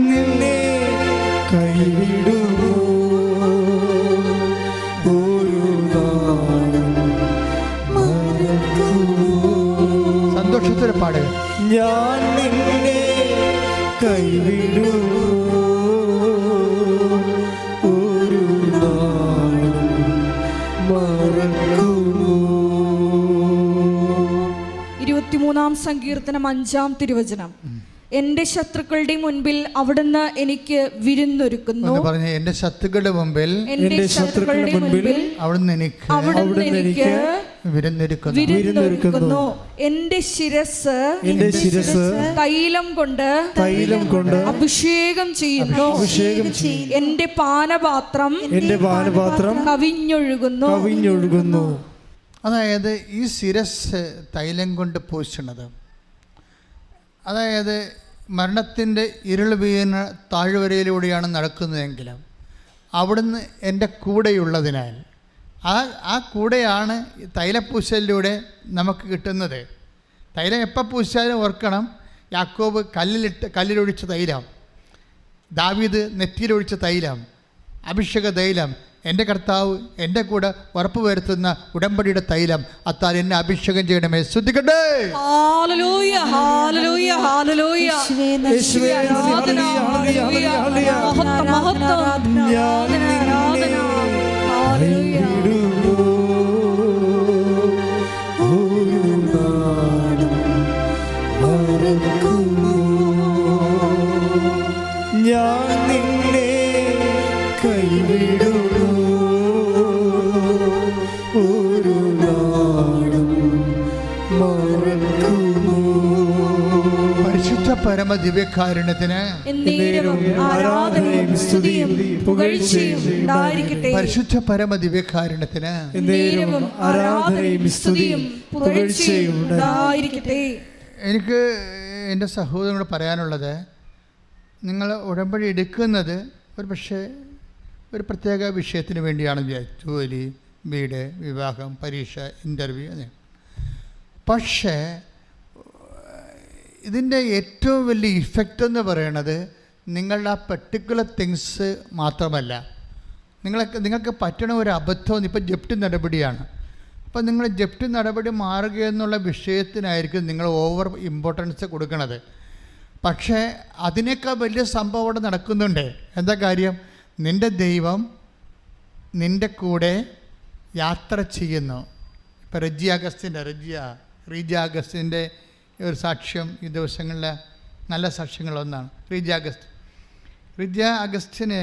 നിന്നെ കൈവിടുമോ ഒരു നാളും മറക്കുമോ. സന്തോഷത്തോടെ പാടുക. ഞാൻ നിന്നെ കൈവിടുമോ ഒരു നാളും മറക്കുമോ. 23-ാം സങ്കീർത്തനം 5-ാം തിരുവചനം. എന്റെ ശത്രുക്കളുടെ മുൻപിൽ അവിടുന്ന് എനിക്ക് വിരുന്നൊരുക്കുന്നു. എന്റെ ശത്രുക്കളുടെ മുമ്പിൽ അവിടുന്ന് എനിക്ക് വിരുന്നൊരുക്കുന്നു. എന്റെ ശിരസ് തൈലം കൊണ്ട് അഭിഷേകം ചെയ്യുന്നു. എന്റെ പാനപാത്രം കവിഞ്ഞൊഴുകുന്നു. അതായത് ഈ ശിരസ് തൈലം കൊണ്ട് പൂശണത്, അതായത് മരണത്തിൻ്റെ ഇരുൾ വീണ താഴ്വരയിലൂടെയാണ് നടക്കുന്നതെങ്കിലും അവിടുന്ന് എൻ്റെ കൂടെയുള്ളതിനാൽ ആ കൂടെയാണ് തൈലപ്പൂശലിലൂടെ നമുക്ക് കിട്ടുന്നത്. തൈലം എപ്പോൾ പൂശാലും ഓർക്കണം, യാക്കോബ് കല്ലിലൊഴിച്ച തൈലം, ദാവീദ് നെറ്റിയിലൊഴിച്ച തൈലം, അഭിഷേക തൈലം, എൻ്റെ കർത്താവ് എൻ്റെ കൂടെ ഉറപ്പ് വരുത്തുന്ന ഉടമ്പടിയുടെ തൈലം, അത്താൽ എന്നെ അഭിഷേകം ചെയ്യണമേ. ശ്രദ്ധിക്കട്ടെ. Hallelujah, hallelujah, hallelujah. യേശുവേ ആരാധന, ഹല്ലേലൂയ, മഹത്വം, മഹത്വം, ആരാധന, ആരാധന. ഹല്ലേലൂയ. ഞാൻ നിന്നെ കൈവിടുമോ ഒരു നാളും മറക്കുമോ. പരിശുദ്ധ പരമ ദിവ്യകാരുണ്യത്തിന് ആരാധനയും സ്തുതിയും പുകഴ്ചയും ഉണ്ടായിരിക്കട്ടെ. പരിശുദ്ധ പരമ ദിവ്യകാരുണ്യത്തിന് ആരാധനയും സ്തുതിയും പുകഴ്ചയും ഉണ്ടായിരിക്കട്ടെ. എനിക്ക് എൻ്റെ സഹോദരനോട് പറയാനുള്ളത്, നിങ്ങൾ ഉടമ്പടി എടുക്കുന്നത് ഒരു പക്ഷേ ഒരു പ്രത്യേക വിഷയത്തിന് വേണ്ടിയാണ് വിചാരിച്ചു, ജോലി, വീട്, വിവാഹം, പരീക്ഷ, ഇൻ്റർവ്യൂ. അതെ. പക്ഷേ ഇതിൻ്റെ ഏറ്റവും വലിയ ഇഫക്റ്റ് എന്ന് പറയുന്നത് നിങ്ങളുടെ ആ പെർട്ടിക്കുലർ തിങ്സ് മാത്രമല്ല. നിങ്ങൾക്ക് പറ്റണ ഒരു അബദ്ധം ഇപ്പോൾ ജപ്തി നടപടിയാണ്. അപ്പോൾ നിങ്ങൾ ജപ്തി നടപടി മാറുക എന്നുള്ള വിഷയത്തിനായിരിക്കും നിങ്ങൾ ഓവർ ഇമ്പോർട്ടൻസ് കൊടുക്കുന്നത്. പക്ഷേ അതിനേക്കാൾ വലിയ സംഭവം അവിടെ നടക്കുന്നുണ്ട്. എന്താ കാര്യം? നിൻ്റെ ദൈവം നിൻ്റെ കൂടെ യാത്ര ചെയ്യുന്നു. ഇപ്പോൾ റീജ അഗസ്റ്റിൻ്റെ ഒരു സാക്ഷ്യം ഈ ദിവസങ്ങളിലെ നല്ല സാക്ഷ്യങ്ങളൊന്നാണ്. റീജ അഗസ്റ്റിന്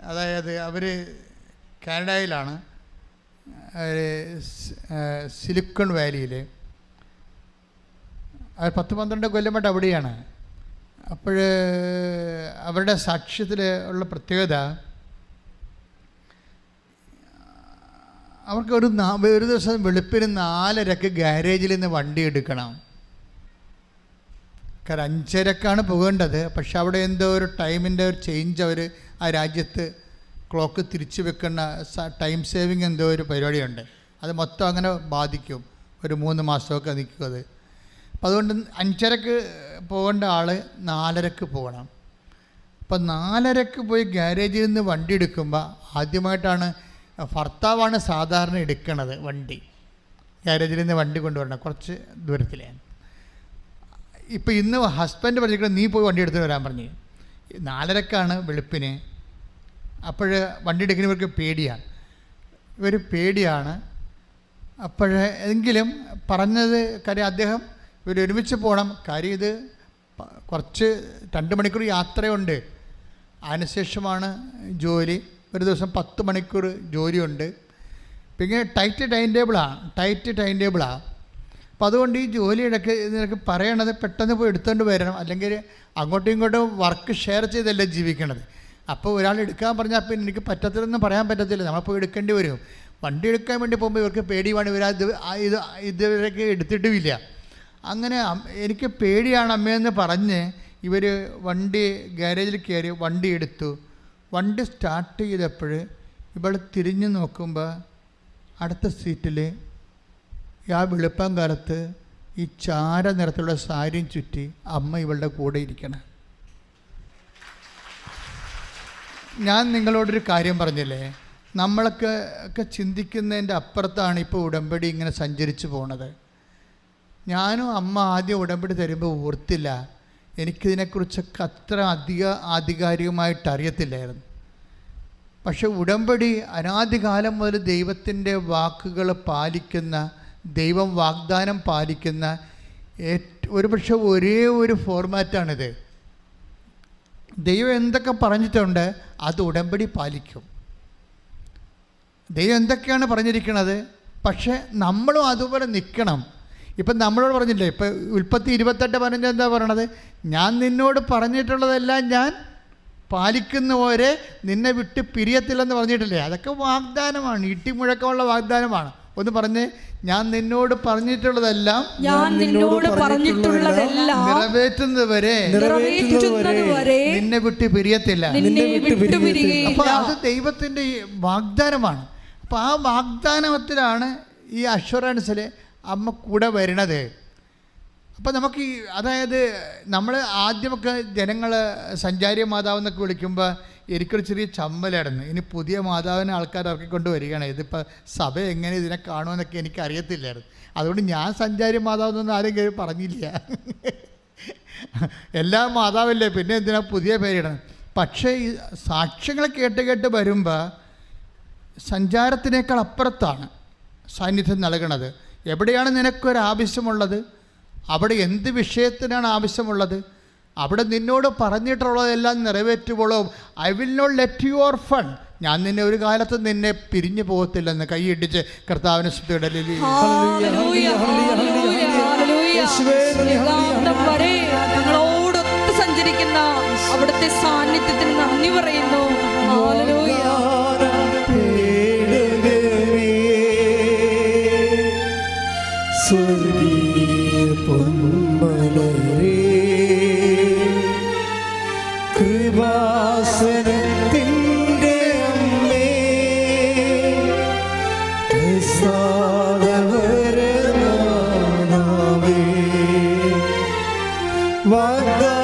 അതായത് അവർ കാനഡയിലാണ്, സിലിക്കൺ വാലിയിൽ. അവർ 10-12 കൊല്ലമായിട്ട് അവിടെയാണ്. അപ്പോൾ അവരുടെ സാക്ഷ്യത്തിൽ ഉള്ള പ്രത്യേകത, അവർക്ക് ഒരു ദിവസം വെളുപ്പിന് 4:30 ഗാരേജിൽ നിന്ന് വണ്ടി എടുക്കണം. കാരണം 5:30 പോകേണ്ടത്. പക്ഷെ അവിടെ എന്തോ ഒരു ടൈമിൻ്റെ ഒരു ചേഞ്ച് അവർ ആ രാജ്യത്ത് ക്ലോക്ക് തിരിച്ചു വെക്കുന്ന ടൈം സേവിങ് എന്തോ ഒരു പരിപാടിയുണ്ട്. അത് മൊത്തം അങ്ങനെ ബാധിക്കും. ഒരു 3 മാസമൊക്കെ നിൽക്കും അത്. അപ്പം അതുകൊണ്ട് 5:30 പോകേണ്ട ആൾ 4:30 പോകണം. അപ്പോൾ 4:30 പോയി ഗ്യാരേജിൽ നിന്ന് വണ്ടി എടുക്കുമ്പോൾ ആദ്യമായിട്ടാണ് ഭർത്താവാണ് സാധാരണ എടുക്കണത് വണ്ടി. ഗ്യാരേജിൽ നിന്ന് വണ്ടി കൊണ്ടുവരണം, കുറച്ച് ദൂരത്തിലാണ്. ഇപ്പോൾ ഇന്ന് ഹസ്ബൻഡ് പറഞ്ഞിട്ട് നീ പോയി വണ്ടി എടുത്തിട്ട് വരാൻ പറഞ്ഞു. 4:30 വെളുപ്പിന്. അപ്പോൾ വണ്ടി എടുക്കുന്നവർക്ക് പേടിയാണ്, ഇവർ പേടിയാണ്. എങ്കിലും പറഞ്ഞത് കാര്യം അദ്ദേഹം ഇവരൊരുമിച്ച് പോകണം. കാര്യം ഇത് കുറച്ച് 2 മണിക്കൂർ യാത്രയുണ്ട്. അതിനുശേഷമാണ് ജോലി. ഒരു ദിവസം 10 മണിക്കൂർ ജോലിയുണ്ട്. പിന്നെ ടൈറ്റ് ടൈം ടേബിളാണ്. അപ്പോൾ അതുകൊണ്ട് ഈ ജോലിയിടയ്ക്ക് നിനക്ക് പറയണത് പെട്ടെന്ന് പോയി എടുത്തുകൊണ്ട് വരണം, അല്ലെങ്കിൽ അങ്ങോട്ടും ഇങ്ങോട്ടും വർക്ക് ഷെയർ ചെയ്തല്ലേ ജീവിക്കണത്. അപ്പോൾ ഒരാൾ എടുക്കാൻ പറഞ്ഞാൽ പിന്നെ എനിക്ക് പറ്റത്തില്ലെന്ന് പറയാൻ പറ്റത്തില്ല, നമ്മൾ പോയി എടുക്കേണ്ടി വരും. വണ്ടി എടുക്കാൻ വേണ്ടി പോകുമ്പോൾ ഇവർക്ക് പേടിയാണ്, ഇതുവരെയൊക്കെ എടുത്തിട്ടുമില്ല. അങ്ങനെ എനിക്ക് പേടിയാണ് അമ്മയെന്ന് പറഞ്ഞ് ഇവർ വണ്ടി ഗ്യാരേജിൽ കയറി വണ്ടി എടുത്തു. വണ്ടി സ്റ്റാർട്ട് ചെയ്തപ്പോൾ ഇവൾ തിരിഞ്ഞു നോക്കുമ്പോൾ അടുത്ത സീറ്റിൽ ആ വെളുപ്പം കാലത്ത് ഈ ചാര നിറത്തിലുള്ള സാരിയും ചുറ്റി അമ്മ ഇവളുടെ കൂടെ ഇരിക്കണം. ഞാൻ നിങ്ങളോടൊരു കാര്യം പറഞ്ഞില്ലേ, നമ്മളൊക്കെ ചിന്തിക്കുന്നതിൻ്റെ അപ്പുറത്താണ് ഇപ്പോൾ ഉടമ്പടി ഇങ്ങനെ സഞ്ചരിച്ചു പോണത്. ഞാനും അമ്മ ആദ്യം ഉടമ്പടി തരുമ്പോൾ ഓർത്തില്ല, എനിക്കിതിനെക്കുറിച്ചൊക്കെ അത്ര ആധികാരികമായിട്ട് അറിയത്തില്ലായിരുന്നു. പക്ഷെ ഉടമ്പടി അനാദികാലം മുതൽ ദൈവത്തിൻ്റെ വാക്കുകൾ പാലിക്കുന്ന, ദൈവം വാഗ്ദാനം പാലിക്കുന്ന ഒരുപക്ഷെ ഒരേ ഒരു ഫോർമാറ്റാണിത്. ദൈവം എന്തൊക്കെ പറഞ്ഞിട്ടുണ്ട് അത് ഉടമ്പടി പാലിക്കും. ദൈവം എന്തൊക്കെയാണ് പറഞ്ഞിരിക്കുന്നത്, പക്ഷേ നമ്മളും അതുപോലെ നിൽക്കണം. ഇപ്പം നമ്മളോട് പറഞ്ഞില്ലേ, ഇപ്പം ഉൽപ്പത്തി 28:15 എന്താ പറയണത്? ഞാൻ നിന്നോട് പറഞ്ഞിട്ടുള്ളതെല്ലാം ഞാൻ പാലിക്കുന്നവരെ നിന്നെ വിട്ട് പിരിയത്തില്ലെന്ന് പറഞ്ഞിട്ടില്ലേ? അതൊക്കെ വാഗ്ദാനമാണ്, ഇട്ടിമുഴക്കമുള്ള വാഗ്ദാനമാണ്. ഒന്ന് പറഞ്ഞേ, ഞാൻ നിന്നോട് പറഞ്ഞിട്ടുള്ളതെല്ലാം നിറവേറ്റുന്നതുവരെ നിന്നെ വിട്ട് പിരിയത്തില്ല. അപ്പോൾ അത് ദൈവത്തിൻ്റെ വാഗ്ദാനമാണ്. അപ്പോൾ ആ വാഗ്ദാനത്തിലാണ് ഈ അഷ്വറൻസിൽ അമ്മ കൂടെ വരണത്. അപ്പോൾ നമുക്ക് അതായത് നമ്മൾ ആദ്യമൊക്കെ ജനങ്ങൾ സഞ്ചാരി മാതാവെന്നൊക്കെ വിളിക്കുമ്പോൾ എനിക്കൊരു ചെറിയ ചമ്മലായിരുന്നു. ഇനി പുതിയ മാതാവിനെ ആൾക്കാർ ഇറക്കിക്കൊണ്ട് വരികയാണ്, ഇതിപ്പോൾ സഭ എങ്ങനെ ഇതിനെ കാണുമെന്നൊക്കെ എനിക്ക് അറിയത്തില്ലായിരുന്നു. അതുകൊണ്ട് ഞാൻ സഞ്ചാരി മാതാവെന്നൊന്നും ആരും പറഞ്ഞില്ല. എല്ലാ മാതാവല്ലേ, പിന്നെ എന്തിനാ പുതിയ പേരിടണം? പക്ഷേ ഈ സാക്ഷ്യങ്ങൾ കേട്ട് വരുമ്പോൾ സഞ്ചാരത്തിനേക്കാൾ അപ്പുറത്താണ് സാന്നിധ്യം നൽകണത്. എവിടെയാണ് നിനക്കൊരാവശ്യമുള്ളത്, അവിടെ എന്ത് വിഷയത്തിനാണ് ആവശ്യമുള്ളത്, അവിടെ നിന്നോട് പറഞ്ഞിട്ടുള്ളതെല്ലാം നിറവേറ്റുമ്പോഴോ I will not let you orphan, ഞാൻ നിന്നെ ഒരു കാലത്ത് നിന്നെ പിരിഞ്ഞു പോകത്തില്ലെന്ന് കൈയിടിച്ച് കർത്താവിനെ സ്തുതിയിടലിൽ ഞങ്ങളോടൊത്ത് സഞ്ചരിക്കുന്ന അവിടുത്തെ സാന്നിധ്യത്തിന് നന്ദി പറയുന്നു. കൃപാസനത്തിൻ്റെ അമ്മേ, പ്രസാദവരനാമേ, വാഗ്ദാനപേടകനേ,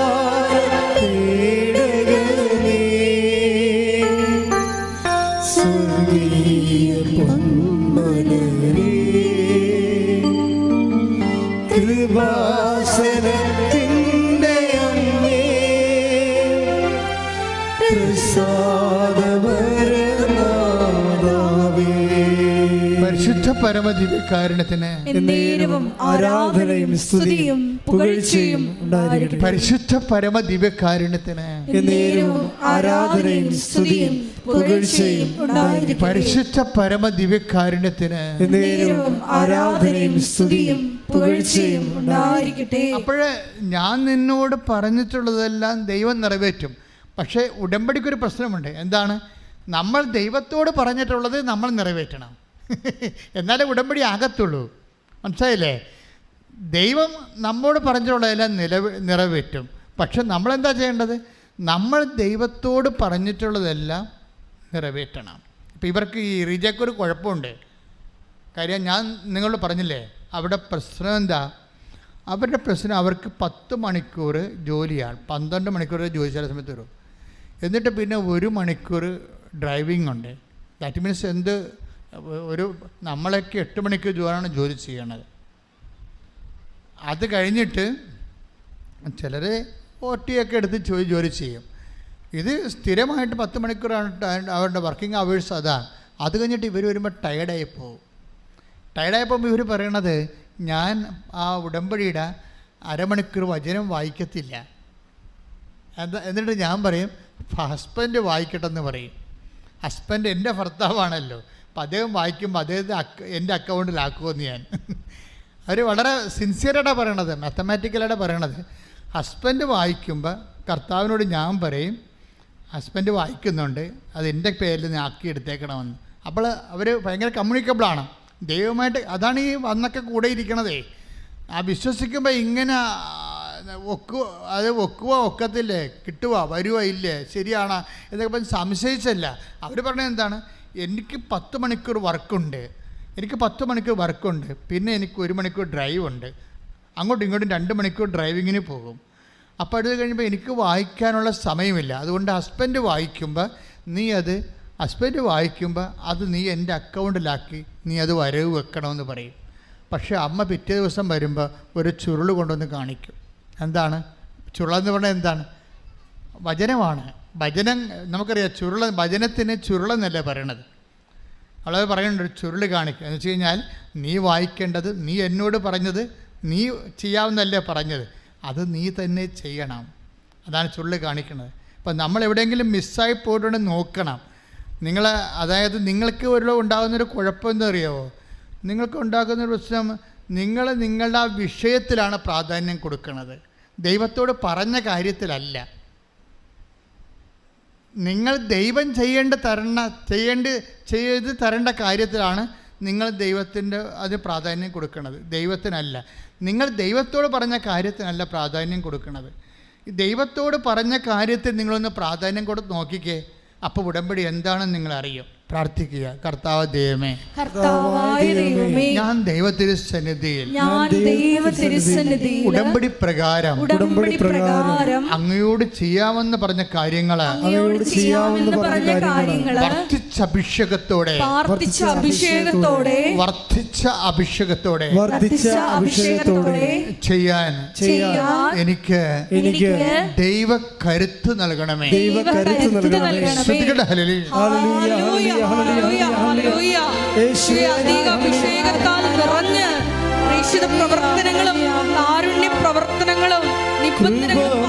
സ്വർഗീയ പൊന്മലരേ, കൃപാസനത്തിൻ്റെ അമ്മേ, പരിശുദ്ധ പരമദിവ്യകാരുണ്യത്തിന് ആരാധനയും സ്തുതിയും പുകഴ്ചയും ഉണ്ടായിരിക്കട്ടെ. പരിശുദ്ധ പരമദിവ്യകാരുണ്യത്തിന് ആരാധനയും സ്തുതിയും പുകഴ്ചയും ഉണ്ടായിരിക്കട്ടെ. പരിശുദ്ധ പരമദിവ്യകാരുണ്യത്തിന് ആരാധനയും സ്തുതിയും പുകഴ്ചയും ഉണ്ടായിരിക്കട്ടെ. അപ്പോഴേ ഞാൻ നിന്നോട് പറഞ്ഞിട്ടുള്ളതെല്ലാം ദൈവം നിറവേറ്റും. പക്ഷേ ഉടമ്പടിക്കൊരു പ്രശ്നമുണ്ട്. എന്താണ്? നമ്മൾ ദൈവത്തോട് പറഞ്ഞിട്ടുള്ളത് നമ്മൾ നിറവേറ്റണം, എന്നാലേ ഉടമ്പടി ആകത്തുള്ളൂ. മനസ്സിലായില്ലേ? ദൈവം നമ്മോട് പറഞ്ഞിട്ടുള്ളതെല്ലാം നിറവേറ്റും. പക്ഷെ നമ്മളെന്താ ചെയ്യേണ്ടത്? നമ്മൾ ദൈവത്തോട് പറഞ്ഞിട്ടുള്ളതെല്ലാം നിറവേറ്റണം. ഇപ്പോൾ ഇവർക്ക് ഈ റിജയ്ക്കൊരു കുഴപ്പമുണ്ട്. കാര്യം ഞാൻ നിങ്ങളോട് പറഞ്ഞില്ലേ, അവിടെ പ്രശ്നം എന്താ? അവരുടെ പ്രശ്നം അവർക്ക് 10 മണിക്കൂർ ജോലിയാണ്, 12 മണിക്കൂർ ജോലി ചില സമയത്ത് വരും. എന്നിട്ട് പിന്നെ 1 മണിക്കൂർ ഡ്രൈവിംഗ് ഉണ്ട്. ദാറ്റ് മീൻസ് നമ്മളൊക്കെ 8 മണിക്കൂർ ജോലി ചെയ്യണത്. അത് കഴിഞ്ഞിട്ട് ചിലർ OT എടുത്ത് ജോലി ചെയ്യും. ഇത് സ്ഥിരമായിട്ട് 10 മണിക്കൂറാണ് അവരുടെ വർക്കിംഗ് അവേഴ്സ്. അതാണ്. അത് കഴിഞ്ഞിട്ട് ഇവർ വരുമ്പോൾ ടയർഡായി പോകും. ടയർഡായപ്പോൾ ഇവർ പറയണത്, ഞാൻ ആ ഉടമ്പടിയുടെ അരമണിക്കൂർ വചനം വായിക്കത്തില്ല. എന്നിട്ട് ഞാൻ പറയും, ഹസ്ബൻഡ് വായിക്കട്ടെന്ന് പറയും. ഹസ്ബൻഡ് എൻ്റെ ഭർത്താവാണല്ലോ, അപ്പം അദ്ദേഹം വായിക്കുമ്പോൾ അദ്ദേഹത്തെ എൻ്റെ അക്കൗണ്ടിലാക്കുമെന്ന് ഞാൻ. അവർ വളരെ സിൻസിയറായിട്ടാണ് പറയണത്, മാത്തമാറ്റിക്കലായിട്ടാണ് പറയണത്. ഹസ്ബൻഡ് വായിക്കുമ്പോൾ കർത്താവിനോട് ഞാൻ പറയും, ഹസ്ബൻഡ് വായിക്കുന്നുണ്ട്, അത് എൻ്റെ പേരിൽ നീ ആക്കി എടുത്തേക്കണമെന്ന്. അപ്പോൾ അവർ ഭയങ്കര കമ്മ്യൂണിക്കബിളാണ് ദൈവമായിട്ട്. അതാണ് ഈ വന്നൊക്കെ കൂടെ ഇരിക്കണതേ. ആ വിശ്വസിക്കുമ്പോൾ ഇങ്ങനെ ഒക്കത്തില്ലേ, കിട്ടുക വരുവോ ഇല്ലേ, ശരിയാണോ എന്നൊക്കെ പറഞ്ഞ് സംശയിച്ചല്ല. അവർ പറഞ്ഞത് എന്താണ്, എനിക്ക് 10 മണിക്കൂർ വർക്കുണ്ട്, പിന്നെ എനിക്ക് 1 മണിക്കൂർ ഡ്രൈവ് ഉണ്ട്, അങ്ങോട്ടും ഇങ്ങോട്ടും 2 മണിക്കൂർ ഡ്രൈവിങ്ങിന് പോകും. അപ്പോൾ അത് കഴിയുമ്പോൾ എനിക്ക് വായിക്കാനുള്ള സമയമില്ല. അതുകൊണ്ട് ഹസ്ബൻഡ് വായിക്കുമ്പോൾ അത് നീ എൻ്റെ അക്കൗണ്ടിലാക്കി നീ അത് വരവ് വെക്കണമെന്ന് പറയും. പക്ഷേ അമ്മ പിറ്റേ ദിവസം വരുമ്പോൾ ഒരു ചുരുൾ കൊണ്ടുവന്ന് കാണിക്കും. എന്താണ് ചുരുളെന്ന് പറഞ്ഞാൽ? എന്താണ്? വചനമാണ്. വചനം നമുക്കറിയാം. വചനത്തിന് ചുരുളെന്നല്ലേ പറയണത്. അവളത് പറയുന്നുണ്ട്, ഒരു ചുരുൾ കാണിക്കുക എന്ന് വെച്ച് കഴിഞ്ഞാൽ, നീ വായിക്കേണ്ടത്, നീ എന്നോട് പറഞ്ഞത് നീ ചെയ്യാവുന്നല്ലേ പറഞ്ഞത്, അത് നീ തന്നെ ചെയ്യണം. അതാണ് ചുരുൾ കാണിക്കുന്നത്. അപ്പം നമ്മൾ എവിടെയെങ്കിലും മിസ്സായി പോയിട്ടുണ്ടെങ്കിൽ നോക്കണം. അതായത് നിങ്ങൾക്ക് ഉണ്ടാകുന്നൊരു കുഴപ്പം എന്താ അറിയാമോ? നിങ്ങൾക്ക് ഉണ്ടാകുന്നൊരു പ്രശ്നം, നിങ്ങളുടെ ആ വിഷയത്തിലാണ് പ്രാധാന്യം കൊടുക്കുന്നത്, ദൈവത്തോട് പറഞ്ഞ കാര്യത്തിലല്ല. നിങ്ങൾ ദൈവം ചെയ്ത് തരേണ്ട കാര്യത്തിലാണ് നിങ്ങൾ അത് പ്രാധാന്യം കൊടുക്കുന്നത്, ദൈവത്തിനല്ല. നിങ്ങൾ ദൈവത്തോട് പറഞ്ഞ കാര്യത്തിനല്ല പ്രാധാന്യം കൊടുക്കുന്നത്. ദൈവത്തോട് പറഞ്ഞ കാര്യത്തിൽ നിങ്ങളൊന്ന് പ്രാധാന്യം കൊടുത്ത് നോക്കിക്കേ. അപ്പോൾ ഉടമ്പടി എന്താണെന്ന് നിങ്ങൾ അറിയും. പ്രാർത്ഥിക്കുക, കർത്താവ് ദൈവമേ, ഞാൻ ദൈവത്തിരുസന്നിധിയിൽ ഉടമ്പടി പ്രകാരം അങ്ങയോട് ചെയ്യാമെന്ന് പറഞ്ഞ കാര്യങ്ങള് വർദ്ധിച്ച അഭിഷേകത്തോടെ ചെയ്യാൻ എനിക്ക് ദൈവകരുത്ത് നൽകണമേ. അഭിഷേകത്താൽ നിറഞ്ഞ് പ്രേക്ഷിത പ്രവർത്തനങ്ങളും കാരുണ്യ പ്രവർത്തനങ്ങളും നിബന്ധനകളും